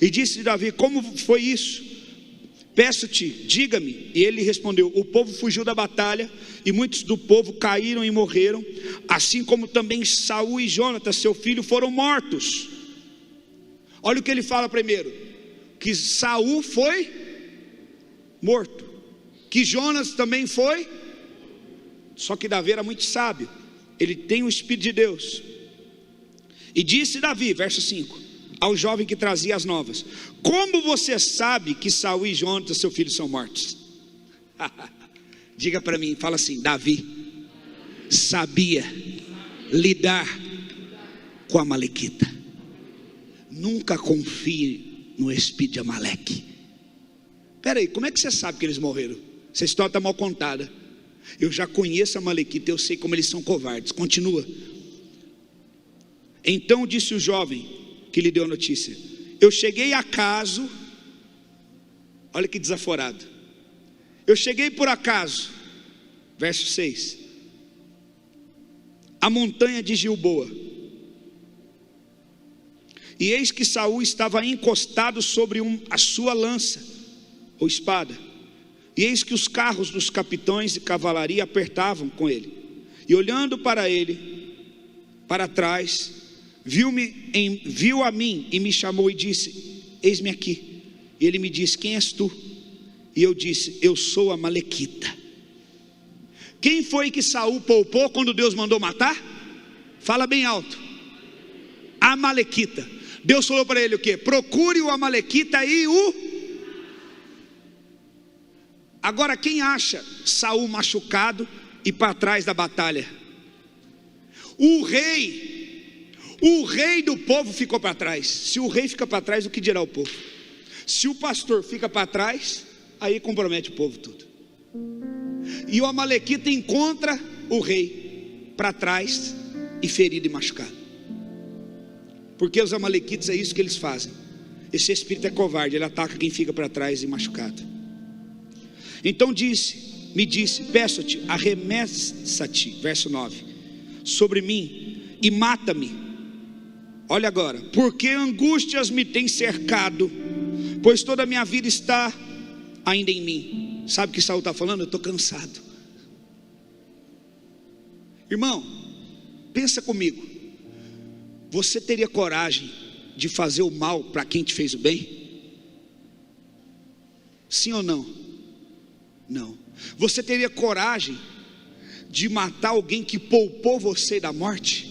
E disse Davi: como foi isso? Peço-te, diga-me. E ele respondeu: o povo fugiu da batalha, e muitos do povo caíram e morreram, assim como também Saul e Jonatas seu filho foram mortos. Olha o que ele fala primeiro: que Saul foi morto, que Jonas também foi. Só que Davi era muito sábio, ele tem o Espírito de Deus. E disse Davi, verso 5, ao jovem que trazia as novas: como você sabe que Saul e Jonatas seu filho são mortos? Diga para mim, fala assim: Davi sabia lidar com a Amalequita. Nunca confie no espírito de Amaleque. Espera aí, como é que você sabe que eles morreram? Essa história está mal contada. Eu já conheço a Amalequita, eu sei como eles são covardes. Continua. Então disse o jovem que lhe deu a notícia: eu cheguei acaso. Olha que desaforado. Eu cheguei por acaso, verso 6, a montanha de Gilboa, e eis que Saul estava encostado sobre a sua lança ou espada, e eis que os carros dos capitães de cavalaria apertavam com ele, e olhando para ele, para trás, viu a mim e me chamou e disse: eis-me aqui. E ele me disse: quem és tu? E eu disse: eu sou a Amalequita. Quem foi que Saul poupou quando Deus mandou matar? Fala bem alto. A Amalequita. Deus falou para ele o quê? Procure o Amalequita e o... Agora quem acha Saul machucado e para trás da batalha? O rei do povo ficou para trás. Se o rei fica para trás, o que dirá o povo? Se o pastor fica para trás, aí compromete o povo tudo. E o Amalequita encontra o rei para trás e ferido e machucado. Porque os amalequitas é isso que eles fazem. Esse espírito é covarde, ele ataca quem fica para trás e machucado. Então me disse, peço-te, arremessa-te, verso 9, sobre mim e mata-me. Olha agora, porque angústias me têm cercado, pois toda a minha vida está ainda em mim. Sabe o que Saul está falando? Eu estou cansado. Irmão, pensa comigo. Você teria coragem de fazer o mal para quem te fez o bem? Sim ou não? Não. Você teria coragem de matar alguém que poupou você da morte?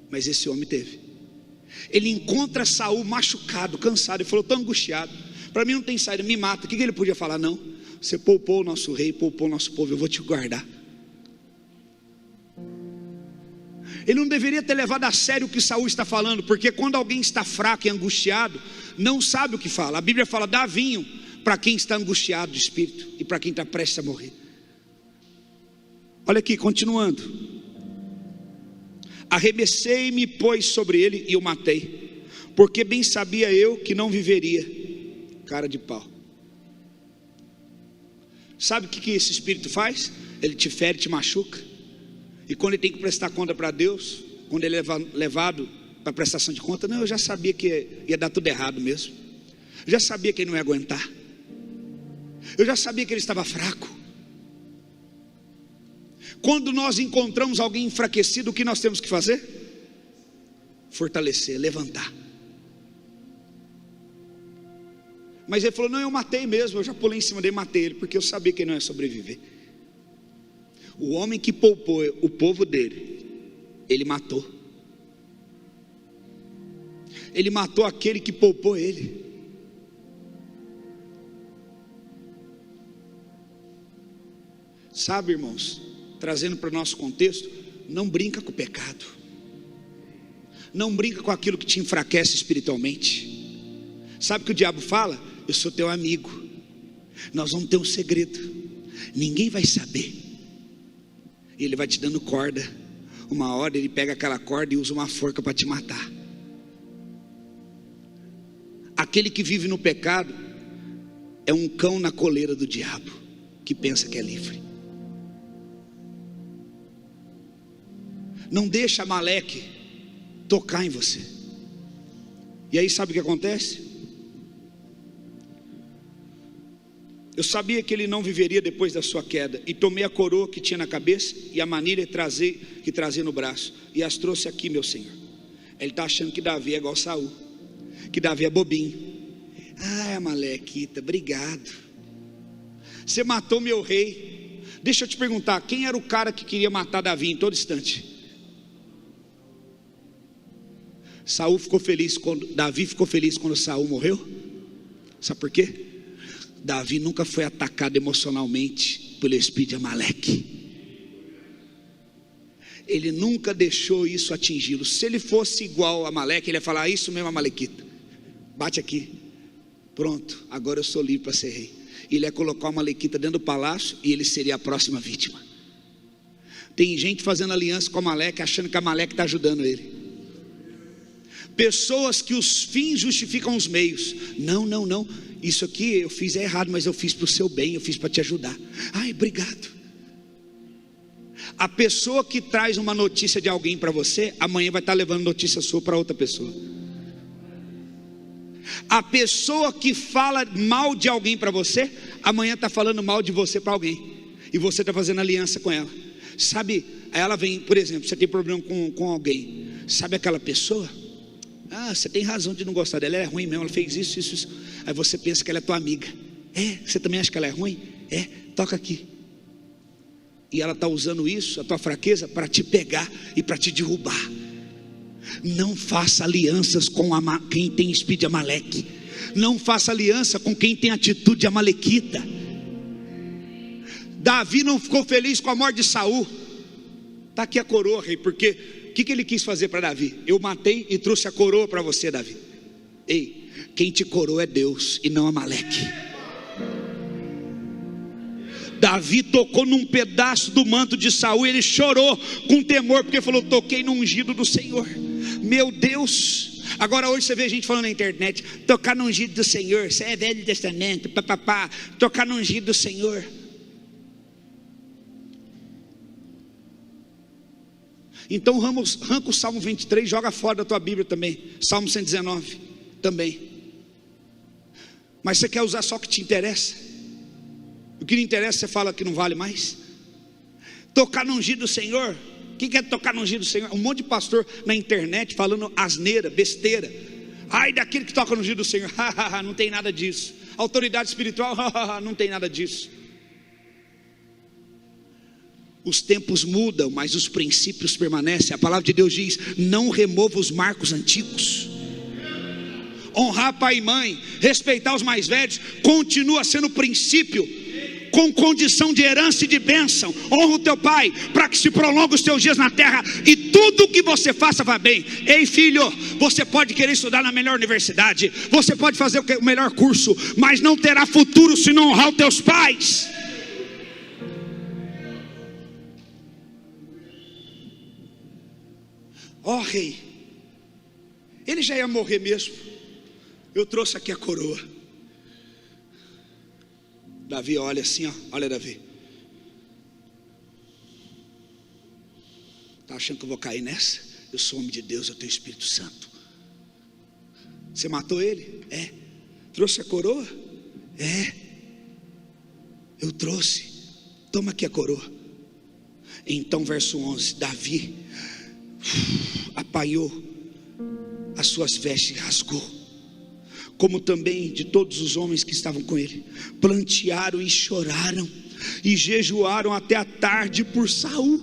Mas esse homem teve. Ele encontra Saul machucado, cansado, e falou: estou angustiado, para mim não tem saída, me mata. O que ele podia falar? Não, você poupou o nosso rei, poupou o nosso povo, eu vou te guardar. Ele não deveria ter levado a sério o que Saul está falando, porque quando alguém está fraco e angustiado, não sabe o que fala. A Bíblia fala: dá vinho para quem está angustiado de espírito e para quem está prestes a morrer. Olha aqui, continuando: arremessei-me, pois, sobre ele e o matei, porque bem sabia eu que não viveria. Cara de pau. Sabe o que esse espírito faz? Ele te fere, te machuca. E quando ele tem que prestar conta para Deus, quando ele é levado para prestação de conta, não, eu já sabia que ia dar tudo errado mesmo. Eu já sabia que ele não ia aguentar. Eu já sabia que ele estava fraco. Quando nós encontramos alguém enfraquecido, o que nós temos que fazer? Fortalecer, levantar. Mas ele falou: não, eu matei mesmo, eu já pulei em cima dele e matei ele, porque eu sabia que ele não ia sobreviver. O homem que poupou o povo dele, ele matou. Ele matou aquele que poupou ele. Sabe, irmãos, trazendo para o nosso contexto, não brinca com o pecado. Não brinca com aquilo que te enfraquece espiritualmente. Sabe o que o diabo fala? Eu sou teu amigo. Nós vamos ter um segredo. Ninguém vai saber. E ele vai te dando corda. Uma hora ele pega aquela corda e usa uma forca para te matar. Aquele que vive no pecado é um cão na coleira do diabo, que pensa que é livre. Não deixa Amaleque tocar em você. E aí sabe o que acontece? Eu sabia que ele não viveria depois da sua queda, e tomei a coroa que tinha na cabeça e a manilha que trazia no braço, e as trouxe aqui, meu Senhor. Ele está achando que Davi é igual Saul, que Davi é bobinho. Ah, Amalequita, obrigado. Você matou meu rei. Deixa eu te perguntar, quem era o cara que queria matar Davi em todo instante? Davi ficou feliz quando Saul morreu. Sabe por quê? Davi nunca foi atacado emocionalmente pelo espírito de Amaleque. Ele nunca deixou isso atingi-lo. Se ele fosse igual a Amaleque, ele ia falar: isso mesmo, Amalequita, bate aqui, pronto, agora eu sou livre para ser rei. Ele ia colocar uma Amalequita dentro do palácio e ele seria a próxima vítima. Tem gente fazendo aliança com Amaleque, achando que Amaleque está ajudando ele. Pessoas que os fins justificam os meios. Não, isso aqui eu fiz errado, mas eu fiz para o seu bem, eu fiz para te ajudar. Ai, obrigado. A pessoa que traz uma notícia de alguém para você, amanhã vai estar levando notícia sua para outra pessoa. A pessoa que fala mal de alguém para você, amanhã está falando mal de você para alguém, e você está fazendo aliança com ela. Sabe, aí ela vem, por exemplo, você tem problema com alguém. Sabe aquela pessoa? Ah, você tem razão de não gostar dela, ela é ruim mesmo, ela fez isso. Aí você pensa que ela é tua amiga. É, você também acha que ela é ruim? É, toca aqui. E ela está usando isso, a tua fraqueza, para te pegar e para te derrubar. Não faça alianças com quem tem espírito de Amaleque. Não faça aliança com quem tem atitude de Amalequita. Davi não ficou feliz com a morte de Saul. Está aqui a coroa, rei, porque o que ele quis fazer para Davi? Eu matei e trouxe a coroa para você, Davi. Ei, quem te coroa é Deus e não Amaleque. Davi tocou num pedaço do manto de Saul e ele chorou com temor, porque falou: toquei no ungido do Senhor. Meu Deus. Agora hoje você vê gente falando na internet: tocar no ungido do Senhor, isso é Velho Testamento, papapá, tocar no ungido do Senhor. Então arranca o Salmo 23, joga fora da tua Bíblia também. Salmo 119 também. Mas você quer usar só o que te interessa? O que não interessa você fala que não vale mais? Tocar no ungido do Senhor. Quem quer tocar no ungido do Senhor? Um monte de pastor na internet falando asneira, besteira. Ai daquele que toca no ungido do Senhor. Não tem nada disso. Autoridade espiritual, não tem nada disso. Os tempos mudam, mas os princípios permanecem. A palavra de Deus diz: não remova os marcos antigos. Honrar pai e mãe, respeitar os mais velhos, continua sendo princípio com condição de herança e de bênção. Honra o teu pai, para que se prolongue os teus dias na terra e tudo que você faça vá bem. Ei filho, você pode querer estudar na melhor universidade, você pode fazer o melhor curso, mas não terá futuro se não honrar os teus pais. Ó rei, ele já ia morrer mesmo. Eu trouxe aqui a coroa. Davi olha assim, ó. Olha Davi. Tá achando que eu vou cair nessa? Eu sou homem de Deus, eu tenho Espírito Santo. Você matou ele? É. Trouxe a coroa? É. Eu trouxe. Toma aqui a coroa. Então verso 11, Davi apanhou as suas vestes e rasgou, como também de todos os homens que estavam com ele. Plantearam e choraram e jejuaram até a tarde por Saul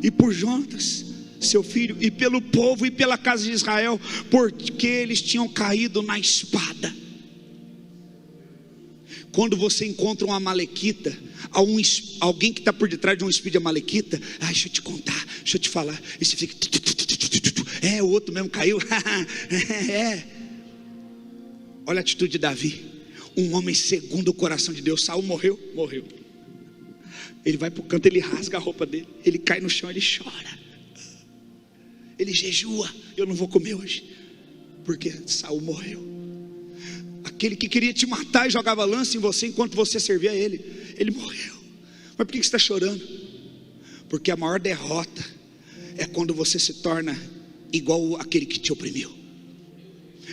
e por Jonatas seu filho, e pelo povo e pela casa de Israel, porque eles tinham caído na espada. Quando você encontra um amalequita, alguém que está por detrás de um espírito de amalequita, deixa eu te contar, deixa eu te falar, e você fica, o outro mesmo caiu. Olha a atitude de Davi, um homem segundo o coração de Deus. Saul morreu. Ele vai para o canto, ele rasga a roupa dele, ele cai no chão, ele chora, ele jejua. Eu não vou comer hoje, porque Saul morreu. Aquele que queria te matar e jogava lança em você enquanto você servia a ele, ele morreu. Mas por que você está chorando? Porque a maior derrota é quando você se torna igual aquele que te oprimiu.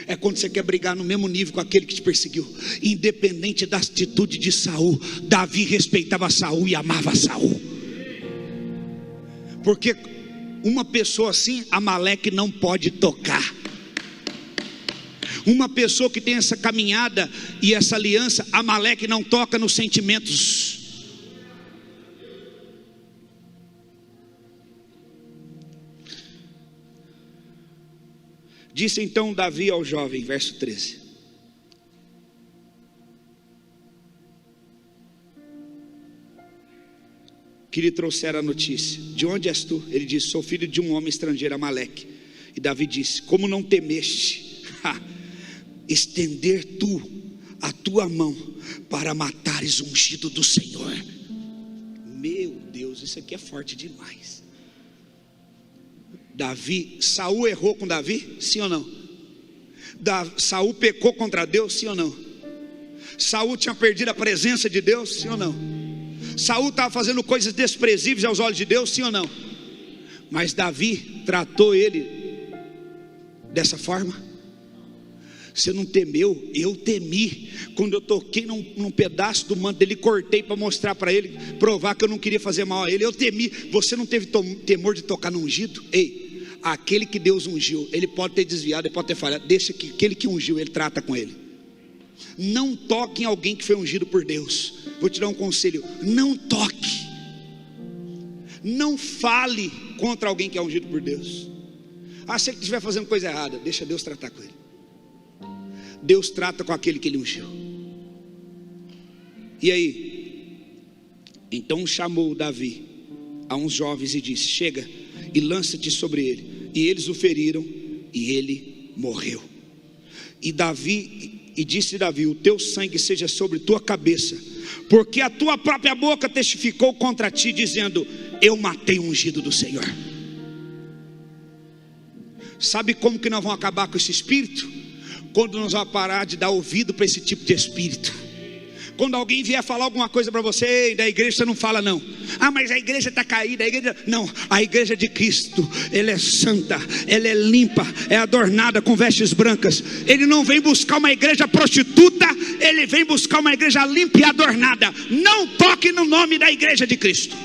É quando você quer brigar no mesmo nível com aquele que te perseguiu. Independente da atitude de Saul, Davi respeitava Saul e amava Saul. Porque uma pessoa assim, Amaleque não pode tocar. Uma pessoa que tem essa caminhada e essa aliança, Amaleque não toca nos sentimentos. Disse então Davi ao jovem, verso 13: que lhe trouxera a notícia: de onde és tu? Ele disse: sou filho de um homem estrangeiro, Amaleque. E Davi disse: como não temeste estender tu a tua mão para matares o ungido do Senhor? Meu Deus, isso aqui é forte demais. Saul errou com Davi? Sim ou não? Saul pecou contra Deus? Sim ou não? Saul tinha perdido a presença de Deus? Sim ou não? Saul estava fazendo coisas desprezíveis aos olhos de Deus? Sim ou não? Mas Davi tratou ele dessa forma? Você não temeu? Eu temi. Quando eu toquei num pedaço do manto dele, cortei para mostrar para ele, provar que eu não queria fazer mal a ele. Eu temi. Você não teve temor de tocar no ungido? Ei, aquele que Deus ungiu, ele pode ter desviado, ele pode ter falhado. Deixa que aquele que ungiu, ele trata com ele. Não toque em alguém que foi ungido por Deus. Vou te dar um conselho: não toque. Não fale contra alguém que é ungido por Deus. Se ele estiver fazendo coisa errada, deixa Deus tratar com ele. Deus trata com aquele que ele ungiu. E aí, então chamou Davi a uns jovens e disse: chega e lança-te sobre ele. E eles o feriram e ele morreu. E disse Davi: o teu sangue seja sobre tua cabeça, porque a tua própria boca testificou contra ti, dizendo: eu matei o ungido do Senhor. Sabe como que nós vamos acabar com esse espírito? Quando nós vamos parar de dar ouvido para esse tipo de espírito. Quando alguém vier falar alguma coisa para você: ei, da igreja você não fala não. Mas a igreja está caída, a igreja... Não, a igreja de Cristo, ela é santa, ela é limpa, é adornada com vestes brancas. Ele não vem buscar uma igreja prostituta, ele vem buscar uma igreja limpa e adornada. Não toque no nome da igreja de Cristo.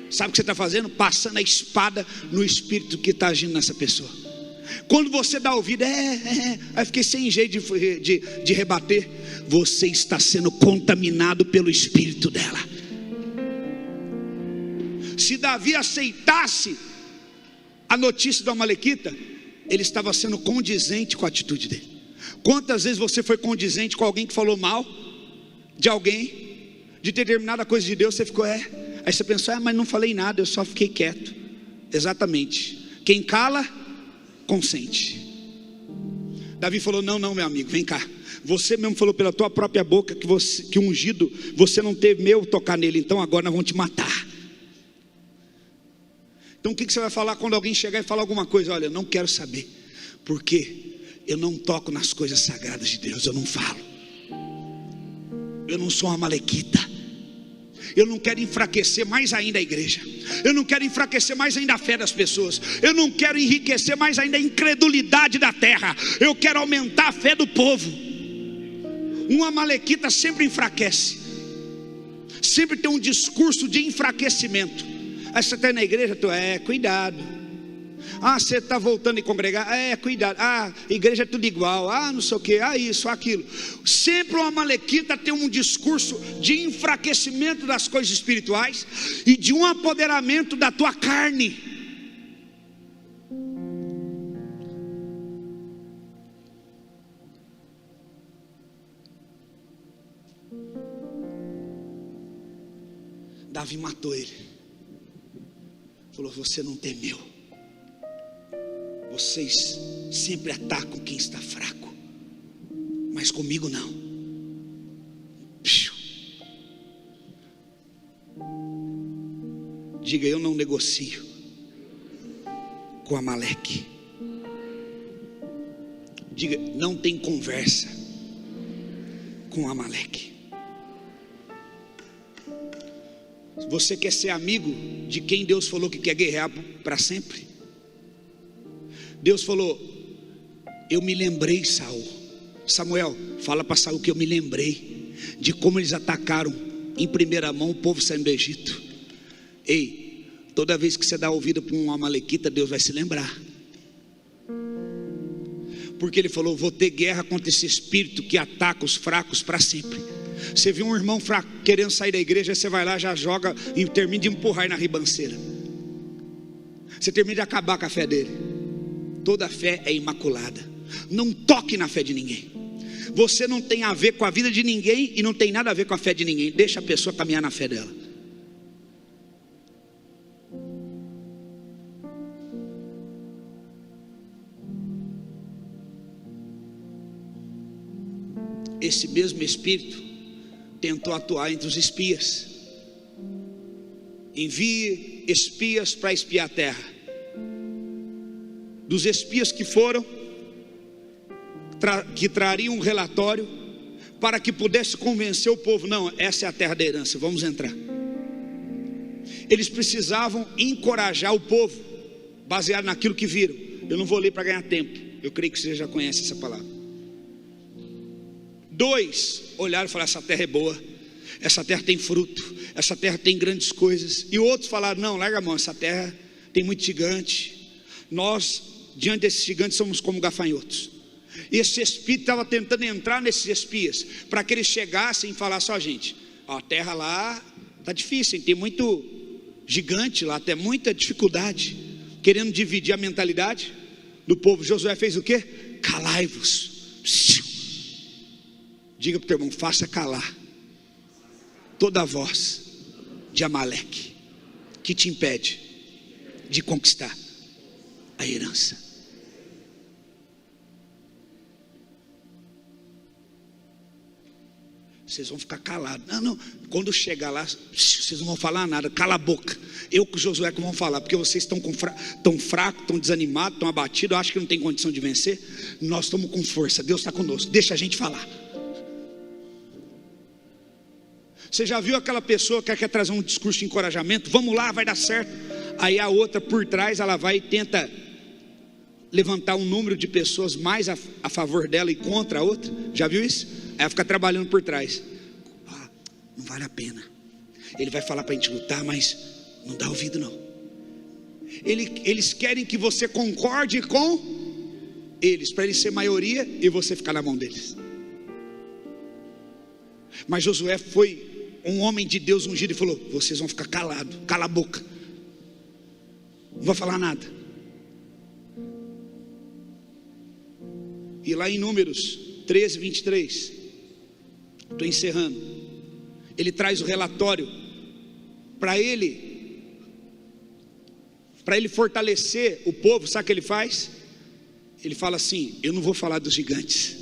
Sabe o que você está fazendo? Passando a espada no espírito que está agindo nessa pessoa. Quando você dá ouvido, aí fiquei sem jeito de rebater. Você está sendo contaminado pelo espírito dela. Se Davi aceitasse a notícia do amalequita, ele estava sendo condizente com a atitude dele. Quantas vezes você foi condizente com alguém que falou mal de alguém, de determinada coisa de Deus, você ficou, aí você pensou, mas não falei nada, eu só fiquei quieto. Exatamente, quem cala, consente. Davi falou, não meu amigo, vem cá, você mesmo falou pela tua própria boca que ungido, você não teve medo de tocar nele, então agora nós vamos te matar. Então o que você vai falar quando alguém chegar e falar alguma coisa? Olha, eu não quero saber, porque eu não toco nas coisas sagradas de Deus, eu não falo. Eu não sou uma amalequita. Eu não quero enfraquecer mais ainda a igreja. Eu não quero enfraquecer mais ainda a fé das pessoas. Eu não quero enriquecer mais ainda a incredulidade da terra. Eu quero aumentar a fé do povo. Um amalequita sempre enfraquece. Sempre tem um discurso de enfraquecimento. Aí você está na igreja, cuidado. Você está voltando a congregar, cuidado. Igreja é tudo igual, não sei o que, isso, aquilo. Sempre o amalequita tem um discurso de enfraquecimento das coisas espirituais e de um apoderamento da tua carne. Davi matou ele. Falou, você não temeu. Vocês sempre atacam quem está fraco, mas comigo não. Diga, eu não negocio com Amaleque. Diga, não tem conversa com Amaleque. Você quer ser amigo de quem Deus falou que quer guerrear para sempre? Deus falou, eu me lembrei, Samuel, fala para Saul que eu me lembrei de como eles atacaram em primeira mão o povo saindo do Egito. Ei, toda vez que você dá ouvido para um amalequita, Deus vai se lembrar. Porque ele falou, vou ter guerra contra esse espírito que ataca os fracos para sempre. Você viu um irmão fraco querendo sair da igreja, você vai lá, já joga e termina de empurrar aí na ribanceira. Você termina de acabar com a fé dele. Toda fé é imaculada. Não toque na fé de ninguém. Você não tem a ver com a vida de ninguém e não tem nada a ver com a fé de ninguém. Deixa a pessoa caminhar na fé dela. Esse mesmo espírito tentou atuar entre os espias. Envie espias para espiar a terra. Dos espias que foram, que trariam um relatório para que pudesse convencer o povo, não, essa é a terra da herança, vamos entrar. Eles precisavam encorajar o povo, baseado naquilo que viram. Eu não vou ler para ganhar tempo, eu creio que você já conhece essa palavra. 2, olharam e falaram, essa terra é boa, essa terra tem fruto, essa terra tem grandes coisas. E outros falaram, não, larga a mão, essa terra tem muito gigante, nós diante desses gigantes somos como gafanhotos. E esse espírito estava tentando entrar nesses espias, para que eles chegassem e falassem, gente, a terra lá está difícil, tem muito gigante lá, tem muita dificuldade, querendo dividir a mentalidade do povo. Josué fez o quê? Calai-vos. Diga para o teu irmão, faça calar toda a voz de Amaleque que te impede de conquistar a herança. Vocês vão ficar calados. Não, quando chegar lá, vocês não vão falar nada. Cala a boca. Eu com Josué que vão falar, porque vocês estão tão fracos, estão desanimados, estão abatidos, acham que não tem condição de vencer. Nós estamos com força, Deus está conosco, deixa a gente falar. Você já viu aquela pessoa que quer trazer um discurso de encorajamento? Vamos lá, vai dar certo. Aí a outra por trás, ela vai e tenta levantar um número de pessoas mais a favor dela e contra a outra. Já viu isso? Aí ela fica trabalhando por trás. Não vale a pena. Ele vai falar para a gente lutar, mas não dá ouvido não. Eles querem que você concorde com eles, para eles ser maioria e você ficar na mão deles. Mas Josué foi um homem de Deus ungido e falou, vocês vão ficar calados, cala a boca, não vou falar nada. E lá em Números 13, 23, estou encerrando. ele traz o relatório para ele fortalecer o povo. Sabe o que ele faz? Ele fala assim: eu não vou falar dos gigantes,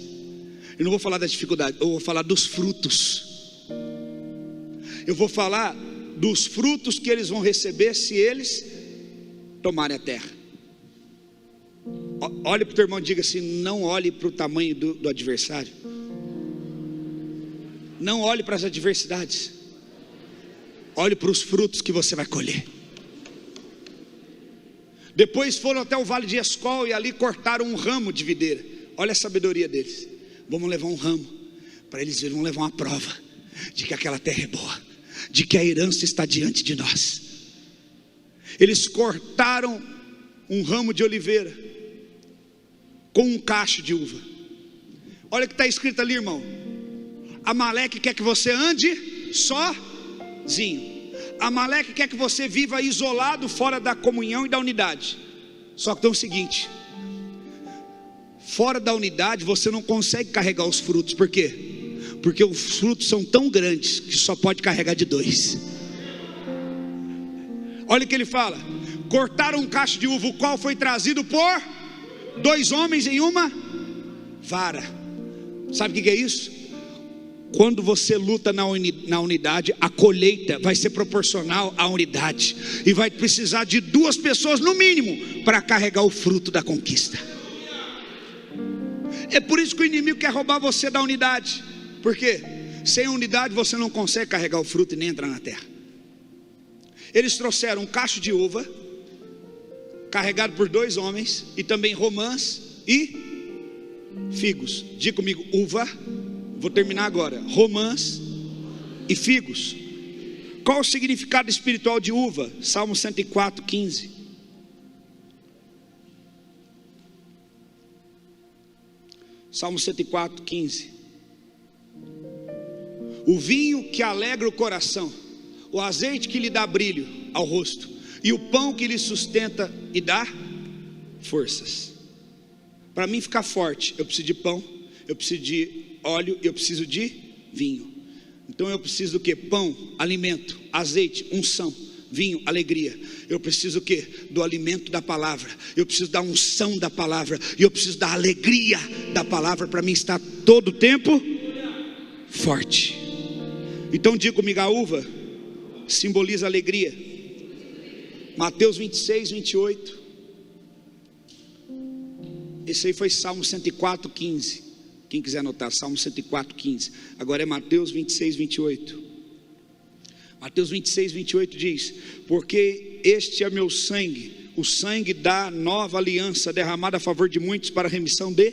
eu não vou falar das dificuldades, eu vou falar dos frutos. Eu vou falar dos frutos que eles vão receber se eles tomarem a terra. Olhe para o teu irmão e diga assim: não olhe para o tamanho do adversário, não olhe para as adversidades, olhe para os frutos que você vai colher. Depois foram até o vale de Escol e ali cortaram um ramo de videira. Olha a sabedoria deles: vamos levar um ramo, para eles verem, vamos levar uma prova de que aquela terra é boa, de que a herança está diante de nós. Eles cortaram um ramo de oliveira com um cacho de uva. Olha o que está escrito ali, irmão: Amaleque quer que você ande sozinho. Amaleque quer que você viva isolado, fora da comunhão e da unidade. Só que tem o seguinte: fora da unidade você não consegue carregar os frutos. Por quê? Porque os frutos são tão grandes que só pode carregar de 2. Olha o que ele fala: cortaram um cacho de uva, o qual foi trazido por 2 homens em uma vara. Sabe o que é isso? Quando você luta na unidade, a colheita vai ser proporcional à unidade, e vai precisar de 2 pessoas no mínimo para carregar o fruto da conquista. É por isso que o inimigo quer roubar você da unidade. Por quê? Sem unidade você não consegue carregar o fruto e nem entrar na terra. Eles trouxeram um cacho de uva carregado por 2 homens, e também romãs e figos. Diga comigo: uva. Vou terminar agora: romãs e figos. Qual o significado espiritual de uva? Salmo 104, 15. Salmo 104, 15. O vinho que alegra o coração, o azeite que lhe dá brilho ao rosto, e o pão que lhe sustenta e dá forças. Para mim ficar forte, eu preciso de pão, eu preciso de óleo, eu preciso de vinho. Então eu preciso do que? Pão, alimento, azeite, unção, vinho, alegria. Eu preciso o que? Do alimento da palavra. Eu preciso da unção da palavra, e eu preciso da alegria da palavra, para mim estar todo o tempo forte. Então diga comigo: a uva simboliza alegria. Mateus 26, 28. Esse aí foi Salmo 104, 15. Quem quiser anotar, Salmo 104, 15. Agora é Mateus 26, 28. Mateus 26, 28 diz: porque este é meu sangue, o sangue da nova aliança, derramado a favor de muitos para a remissão de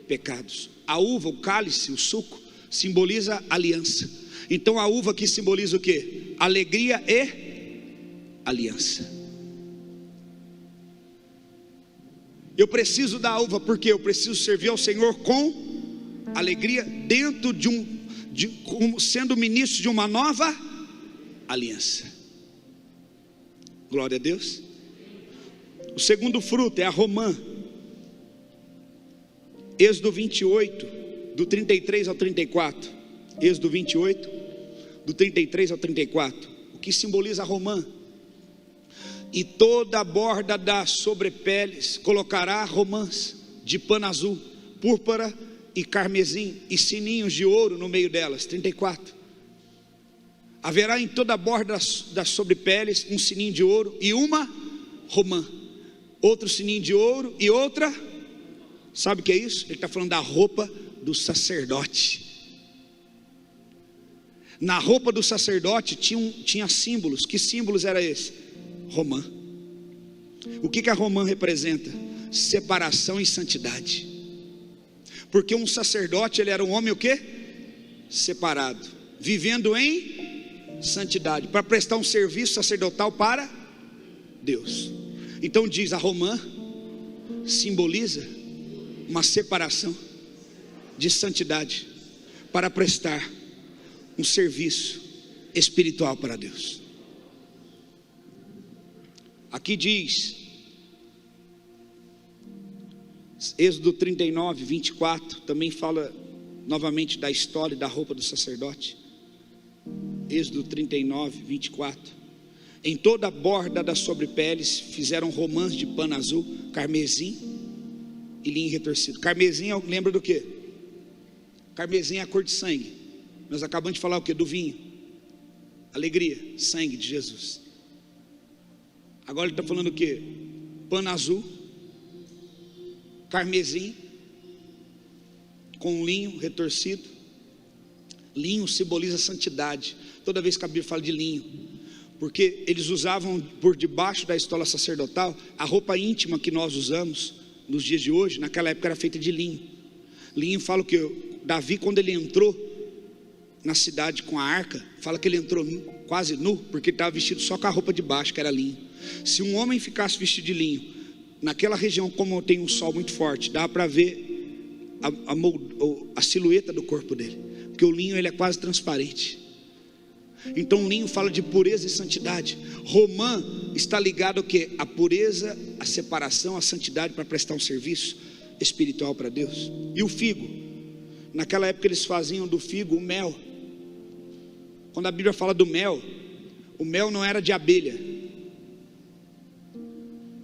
pecados. A uva, o cálice, o suco, simboliza aliança. Então a uva aqui simboliza o que? Alegria e aliança. Eu preciso da uva porque eu preciso servir ao Senhor com alegria, dentro como sendo ministro de uma nova aliança. Glória a Deus. O segundo fruto é a romã. Êxodo 28, do 33 ao 34. Êxodo 28, do 33 ao 34. O que simboliza a romã? E toda a borda das sobrepeles colocará romãs de pano azul, púrpura e carmesim, e sininhos de ouro no meio delas. 34. Haverá em toda a borda das sobrepeles um sininho de ouro e uma romã, outro sininho de ouro e outra. Sabe o que é isso? Ele está falando da roupa do sacerdote. Na roupa do sacerdote tinha símbolos. Que símbolos era esse? Romã. O que a romã representa? Separação e santidade. Porque um sacerdote, ele era um homem o quê? Separado, vivendo em santidade, para prestar um serviço sacerdotal para Deus. Então diz: a romã simboliza uma separação de santidade para prestar um serviço espiritual para Deus. Aqui diz, Êxodo 39, 24, também fala novamente da história da roupa do sacerdote. Êxodo 39, 24. Em toda a borda das sobrepeles fizeram romãs de pano azul, carmesim e linho retorcido. Carmesim lembra do quê? Carmesim é a cor de sangue. Nós acabamos de falar o quê? Do vinho. Alegria, sangue de Jesus. Agora ele está falando o quê? Pano azul, carmesim, com linho retorcido. Linho simboliza santidade. Toda vez que a Bíblia fala de linho, porque eles usavam por debaixo da estola sacerdotal a roupa íntima que nós usamos nos dias de hoje. Naquela época era feita de linho. Linho fala que Davi, quando ele entrou na cidade com a arca, fala que ele entrou quase nu, porque ele estava vestido só com a roupa de baixo, que era linho. Se um homem ficasse vestido de linho, naquela região, como tem um sol muito forte, dá para ver a silhueta do corpo dele, porque o linho ele é quase transparente. Então o linho fala de pureza e santidade. Romã está ligado ao que? A pureza, a separação, a santidade para prestar um serviço espiritual para Deus. E o figo, naquela época eles faziam do figo o mel. Quando a Bíblia fala do mel, o mel não era de abelha.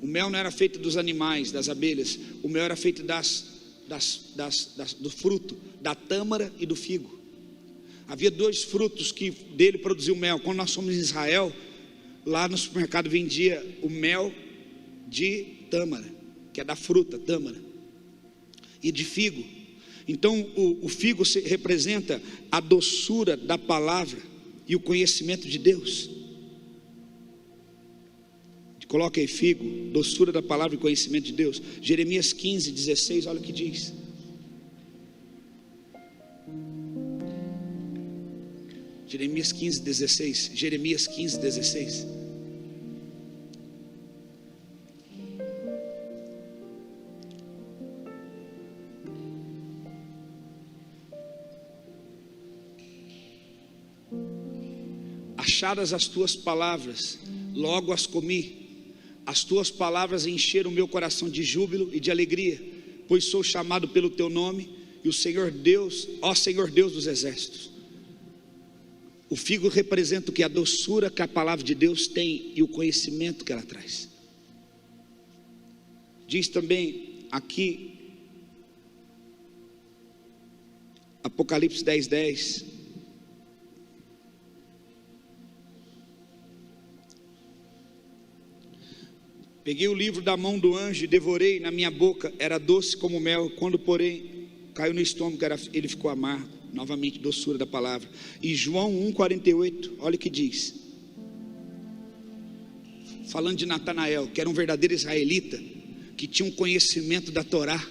O mel não era feito dos animais, das abelhas. O mel era feito do fruto, da tâmara e do figo. Havia dois frutos que dele produziu mel. Quando nós fomos em Israel, lá no supermercado vendia o mel de tâmara, que é da fruta, tâmara, e de figo. Então o figo representa a doçura da palavra e o conhecimento de Deus. Coloca aí figo, doçura da palavra e conhecimento de Deus. Jeremias 15, 16, olha o que diz. Jeremias 15, 16. Jeremias 15, 16. Achadas as tuas palavras, logo as comi. As tuas palavras encheram o meu coração de júbilo e de alegria, pois sou chamado pelo teu nome, e o Senhor Deus, ó Senhor Deus dos exércitos. O figo representa o que? A doçura que a palavra de Deus tem e o conhecimento que ela traz. Diz também aqui, Apocalipse 10, 10. Peguei o livro da mão do anjo e devorei na minha boca, era doce como mel, quando porém caiu no estômago, ele ficou amargo. Novamente, doçura da palavra. E João 1,48, olha o que diz, falando de Natanael, que era um verdadeiro israelita, que tinha um conhecimento da Torá.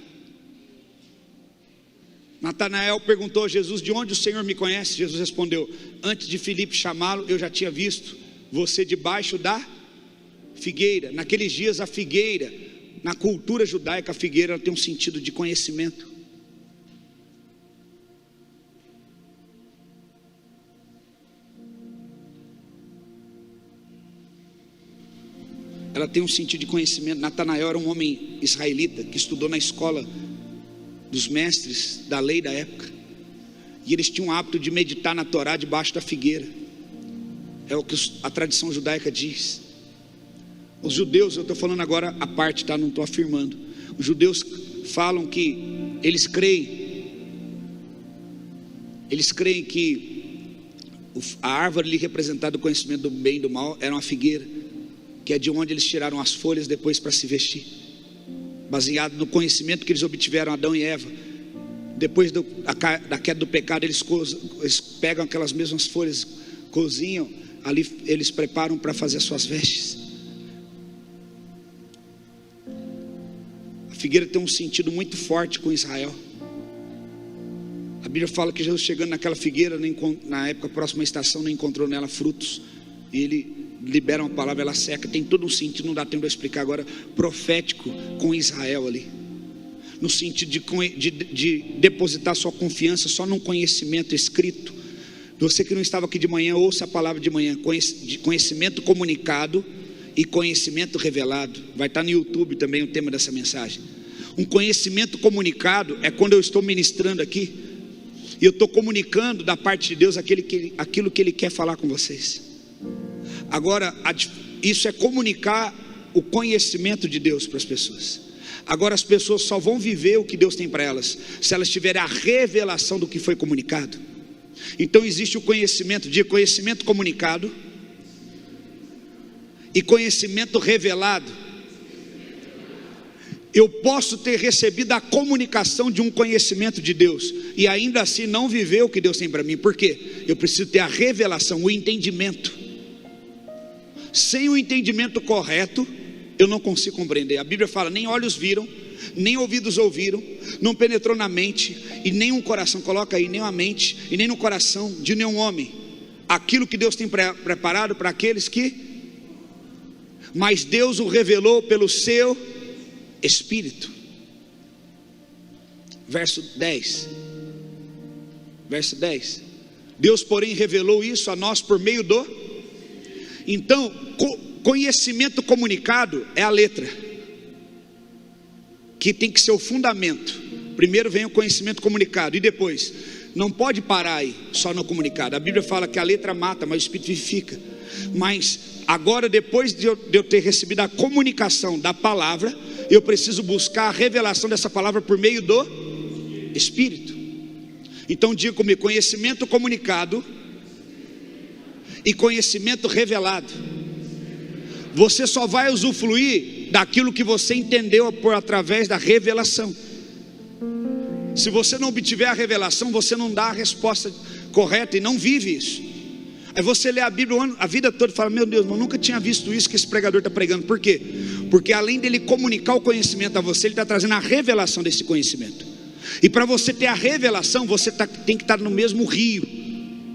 Natanael perguntou a Jesus: de onde o Senhor me conhece? Jesus respondeu: antes de Filipe chamá-lo, eu já tinha visto você debaixo da figueira. Naqueles dias a figueira, na cultura judaica, a figueira ela tem um sentido de conhecimento. Ela tem um sentido de conhecimento. Natanael era um homem israelita que estudou na escola dos mestres da lei da época, e eles tinham o hábito de meditar na Torá debaixo da figueira. É o que a tradição judaica diz. Os judeus, eu estou falando agora a parte, tá? Não estou afirmando. Os judeus falam que eles creem que a árvore ali representada do conhecimento do bem e do mal era uma figueira, que é de onde eles tiraram as folhas depois para se vestir, baseado no conhecimento que eles obtiveram, Adão e Eva. Depois da queda do pecado, eles pegam aquelas mesmas folhas, cozinham, ali eles preparam para fazer as suas vestes. A figueira tem um sentido muito forte com Israel. A Bíblia fala que Jesus, chegando naquela figueira, na época próxima à estação, não encontrou nela frutos, e ele libera uma palavra, ela seca. Tem todo um sentido, não dá tempo de eu explicar agora, profético com Israel ali, no sentido de depositar sua confiança só num conhecimento escrito. Você que não estava aqui de manhã, ouça a palavra de manhã, de conhecimento comunicado e conhecimento revelado. Vai estar no YouTube também o tema dessa mensagem. Um conhecimento comunicado é quando eu estou ministrando aqui E eu estou comunicando da parte de Deus aquilo que Ele quer falar com vocês. Agora, isso é comunicar o conhecimento de Deus para as pessoas. Agora as pessoas só vão viver o que Deus tem para elas se elas tiverem a revelação do que foi comunicado. Então existe o conhecimento de conhecimento comunicado e conhecimento revelado. Eu posso ter recebido a comunicação de um conhecimento de Deus e ainda assim não viver o que Deus tem para mim. Por quê? Eu preciso ter a revelação, o entendimento. Sem o entendimento correto, eu não consigo compreender. A Bíblia fala: nem olhos viram, nem ouvidos ouviram, não penetrou na mente, e nem um coração, coloca aí, nem a mente, e nem no coração de nenhum homem, aquilo que Deus tem preparado para aqueles que... Mas Deus o revelou pelo seu Espírito. Verso 10. Deus, porém, revelou isso a nós por meio do... Então, conhecimento comunicado é a letra, que tem que ser o fundamento. Primeiro vem o conhecimento comunicado, e depois, não pode parar aí, só no comunicado. A Bíblia fala que a letra mata, mas o Espírito vivifica. Mas agora, depois de eu ter recebido a comunicação da palavra, eu preciso buscar a revelação dessa palavra por meio do Espírito. Então diga comigo: conhecimento comunicado e conhecimento revelado. Você só vai usufruir daquilo que você entendeu através da revelação. Se você não obtiver a revelação, você não dá a resposta correta e não vive isso. Aí você lê a Bíblia a vida toda e fala: meu Deus, eu nunca tinha visto isso que esse pregador está pregando. Por quê? Porque além dele comunicar o conhecimento a você, ele está trazendo a revelação desse conhecimento. E para você ter a revelação, você tem que estar no mesmo rio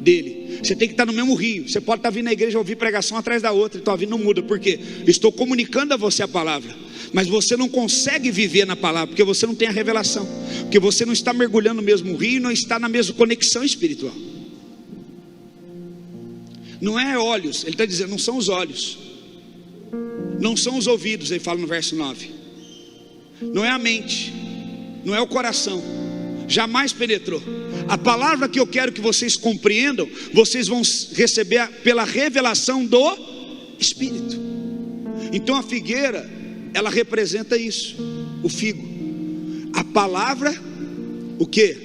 dele. Você tem que estar no mesmo rio. Você pode estar vindo na igreja, ouvir pregação atrás da outra, e tua vida não muda. Por quê? Estou comunicando a você a palavra, mas você não consegue viver na palavra, porque você não tem a revelação, porque você não está mergulhando no mesmo rio e não está na mesma conexão espiritual. Não é olhos, ele está dizendo, não são os olhos, não são os ouvidos, ele fala no verso 9, não é a mente, não é o coração, jamais penetrou. A palavra que eu quero que vocês compreendam, vocês vão receber pela revelação do Espírito. Então a figueira, ela representa isso, o figo. A palavra, o que?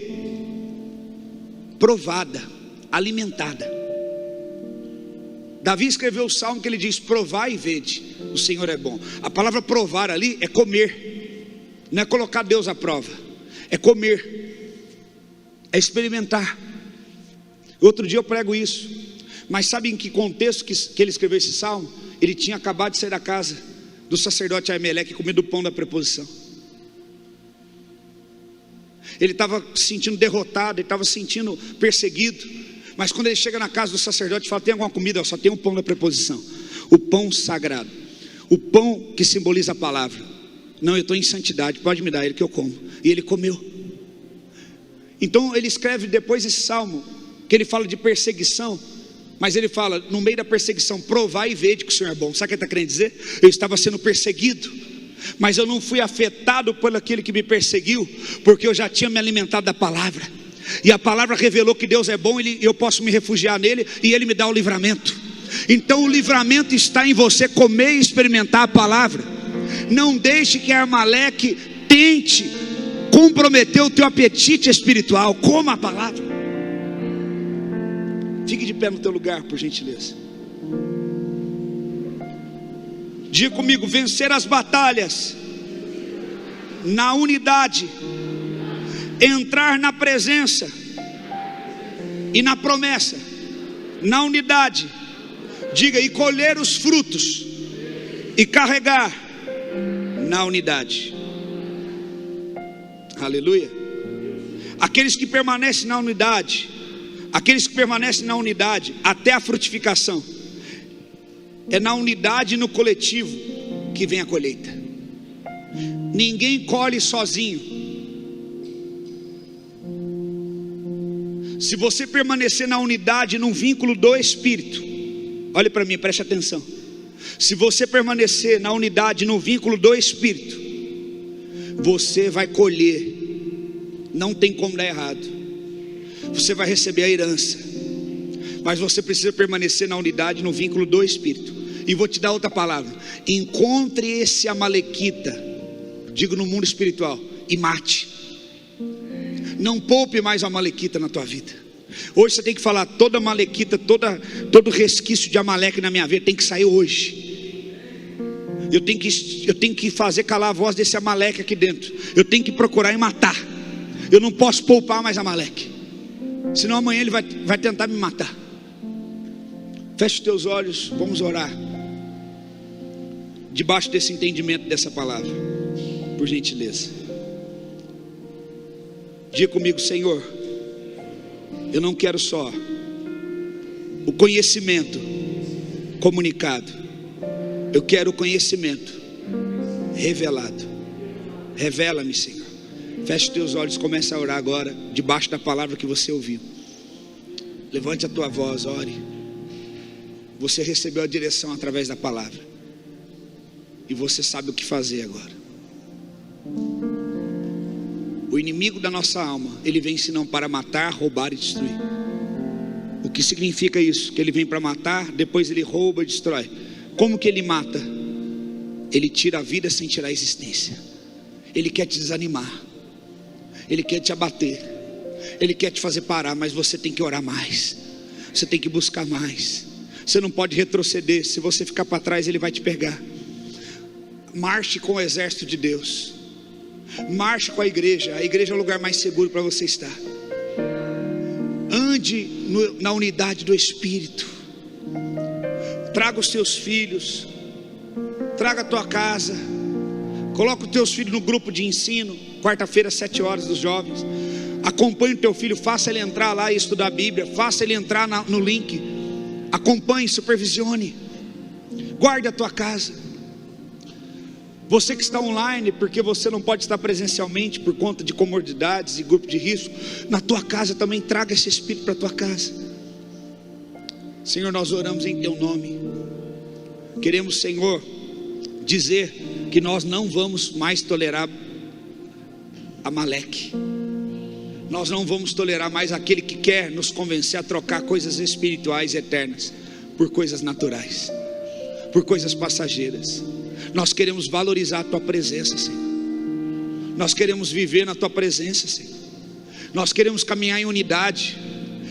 Provada, alimentada. Davi escreveu o salmo que ele diz: provai e vede, o Senhor é bom. A palavra provar ali é comer, não é colocar Deus à prova, é comer, é experimentar. Outro dia eu prego isso, mas sabe em que contexto que ele escreveu esse salmo? Ele tinha acabado de sair da casa do sacerdote Aimeleque, comendo o pão da preposição. Ele estava se sentindo derrotado, ele estava se sentindo perseguido. Mas quando ele chega na casa do sacerdote, fala: tem alguma comida? Só tem um pão da preposição, o pão sagrado, o pão que simboliza a palavra. Não, eu estou em santidade, pode me dar ele que eu como. E ele comeu. Então ele escreve depois esse salmo, que ele fala de perseguição, mas ele fala, no meio da perseguição: provai e vede que o Senhor é bom. Sabe o que ele está querendo dizer? Eu estava sendo perseguido, mas eu não fui afetado por aquele que me perseguiu, porque eu já tinha me alimentado da palavra, e a palavra revelou que Deus é bom, e eu posso me refugiar nele, e ele me dá o livramento. Então o livramento está em você comer e experimentar a palavra. Não deixe que Amaleque tente comprometer o teu apetite espiritual. Coma a palavra. Fique de pé no teu lugar, por gentileza. Diga comigo: vencer as batalhas na unidade, entrar na presença e na promessa, na unidade. Diga: e colher os frutos e carregar na unidade. Aleluia. Aqueles que permanecem na unidade, até a frutificação, é na unidade e no coletivo que vem a colheita. Ninguém colhe sozinho. Se você permanecer na unidade, num vínculo do Espírito, olhe para mim, preste atenção. Se você permanecer na unidade, no vínculo do Espírito, você vai colher. Não tem como dar errado. você vai receber a herança. Mas você precisa permanecer na unidade, no vínculo do Espírito. E vou te dar outra palavra: encontre esse amalequita, digo no mundo espiritual, e mate. Não poupe mais a amalequita na tua vida. Hoje você tem que falar: toda amalequita, todo resquício de Amaleque na minha vida tem que sair hoje. Eu tenho que fazer calar a voz desse Amaleque aqui dentro. Eu tenho que procurar e matar. Eu não posso poupar mais Amaleque, senão amanhã ele vai tentar me matar. Feche os teus olhos, vamos orar debaixo desse entendimento dessa palavra, por gentileza. Diga comigo: Senhor, eu não quero só o conhecimento comunicado, eu quero o conhecimento revelado. Revela-me, Senhor. Feche os teus olhos, comece a orar agora, debaixo da palavra que você ouviu. Levante a tua voz, ore. Você recebeu a direção através da palavra, e você sabe o que fazer agora. O inimigo da nossa alma, ele vem senão para matar, roubar e destruir. O que significa isso? Que ele vem para matar, depois ele rouba e destrói. Como que ele mata? Ele tira a vida sem tirar a existência. Ele quer te desanimar, ele quer te abater, ele quer te fazer parar. Mas você tem que orar mais, você tem que buscar mais. Você não pode retroceder. Se você ficar para trás, ele vai te pegar. Marche com o exército de Deus, marche com a igreja. A igreja é o lugar mais seguro para você estar. Ande na unidade do Espírito. Traga os teus filhos, traga a tua casa, coloca os teus filhos no grupo de ensino, quarta-feira, 7 horas, dos jovens. Acompanhe o teu filho, faça ele entrar lá e estudar a Bíblia, faça ele entrar no link. Acompanhe, supervisione, guarde a tua casa. Você que está online, porque você não pode estar presencialmente por conta de comodidades e grupo de risco, na tua casa também traga esse Espírito para a tua casa. Senhor, nós oramos em teu nome. Queremos, Senhor, dizer que nós não vamos mais tolerar Amaleque. Nós não vamos tolerar mais aquele que quer nos convencer a trocar coisas espirituais e eternas por coisas naturais, por coisas passageiras. Nós queremos valorizar a tua presença, Senhor. Nós queremos viver na tua presença, Senhor. Nós queremos caminhar em unidade,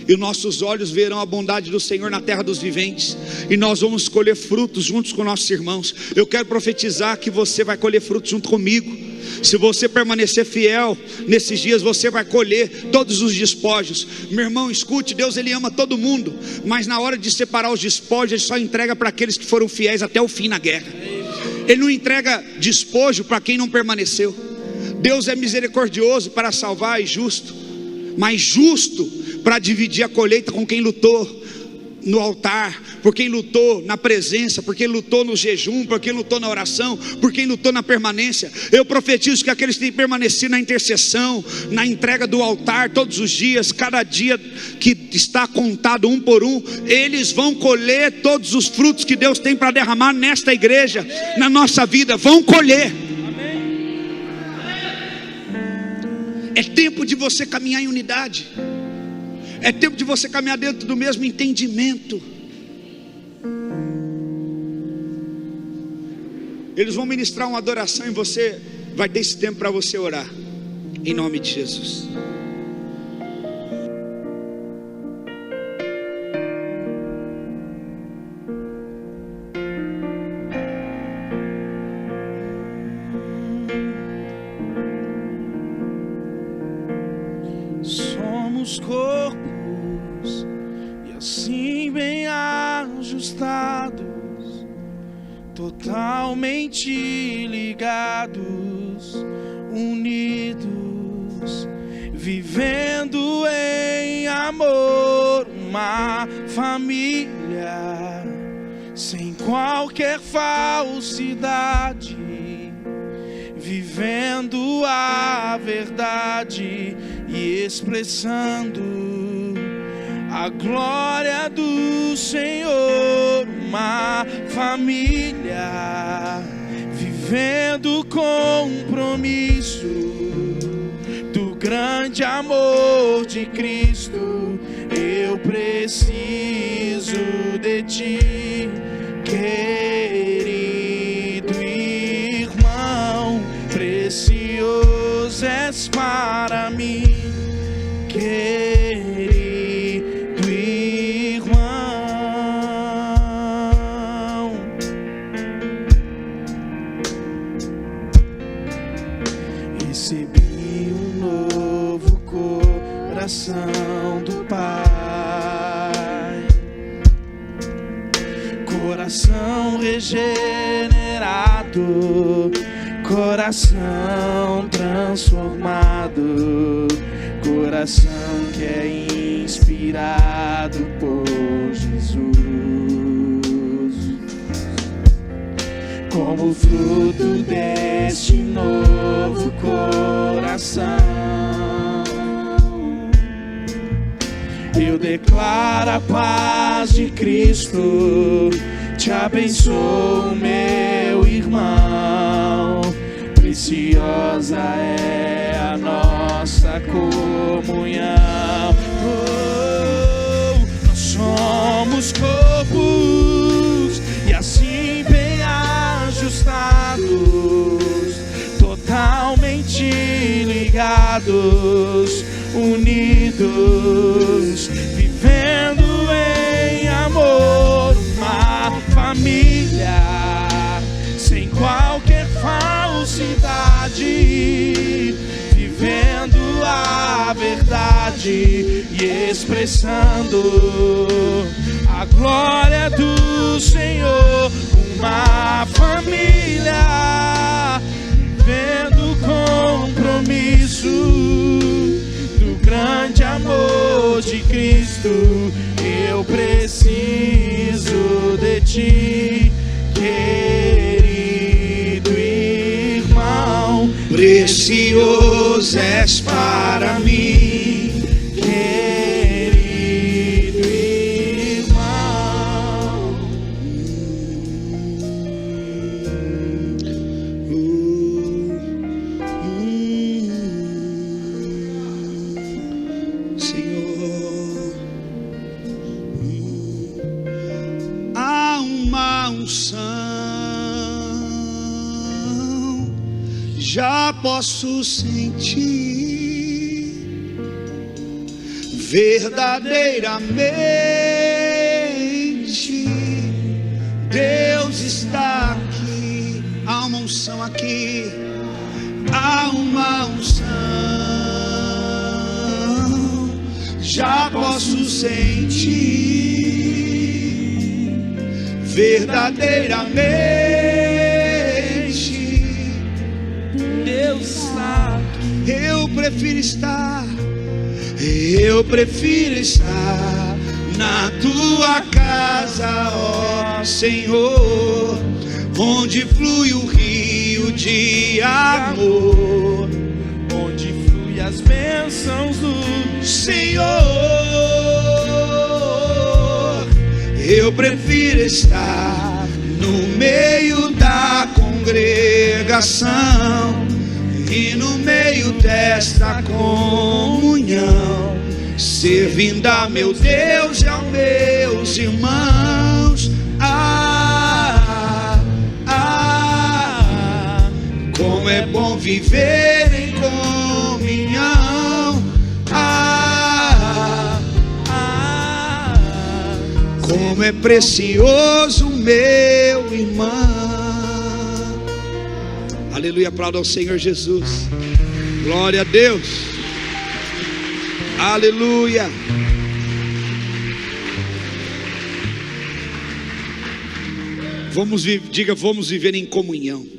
e os nossos olhos verão a bondade do Senhor na terra dos viventes, e nós vamos colher frutos juntos com nossos irmãos. Eu quero profetizar que você vai colher frutos junto comigo. Se você permanecer fiel nesses dias, você vai colher todos os despojos. Meu irmão, escute: Deus, ele ama todo mundo, mas na hora de separar os despojos, ele só entrega para aqueles que foram fiéis até o fim na guerra. Ele não entrega despojo para quem não permaneceu. Deus é misericordioso para salvar e justo, mas justo para dividir a colheita com quem lutou no altar, por quem lutou na presença, por quem lutou no jejum, por quem lutou na oração, por quem lutou na permanência. Eu profetizo que aqueles que têm permanecido na intercessão, na entrega do altar todos os dias, cada dia que está contado um por um, eles vão colher todos os frutos que Deus tem para derramar nesta igreja, na nossa vida. Vão colher. É tempo de você caminhar em unidade. É tempo de você caminhar dentro do mesmo entendimento. Eles vão ministrar uma adoração e você vai ter esse tempo para você orar, em nome de Jesus. Somos corpos e assim bem ajustados, totalmente ligados, unidos, vivendo em amor, uma família sem qualquer falsidade, vivendo a verdade e expressando a glória do Senhor. Uma família vivendo o compromisso do grande grande amor de Cristo, eu preciso de ti, querido irmão, precioso és para mim, querido irmão. Recebi um novo coração do Pai, coração regenerado, coração transformado, coração que é inspirado por Jesus. Como fruto deste novo coração, eu declaro a paz de Cristo. Te abençoo, meu irmão, preciosa é a nossa comunhão. Oh, nós somos corpos e assim bem ajustados, totalmente ligados, unidos, vivendo em amor, uma família sem qualquer falsidade, vivendo a verdade e expressando a glória do Senhor. Uma família vivendo compromisso do grande amor de Cristo. Eu preciso de ti, querido irmão, precioso és para mim, querido irmão. Senhor, há uma unção, já posso sentir verdadeiramente Deus está aqui. Há uma unção aqui, há uma unção, já posso sentir verdadeiramente Deus está aqui. Eu prefiro estar na tua casa, ó Senhor, onde flui o rio de amor, Onde flui as bênçãos do Senhor. Eu prefiro estar no meio da congregação e no meio desta comunhão, servindo a meu Deus e aos meus irmãos. Como é bom viver em comunhão. Como é precioso, meu irmão. Aleluia, aplauda ao Senhor Jesus. Glória a Deus. Aleluia. Vamos viver em comunhão.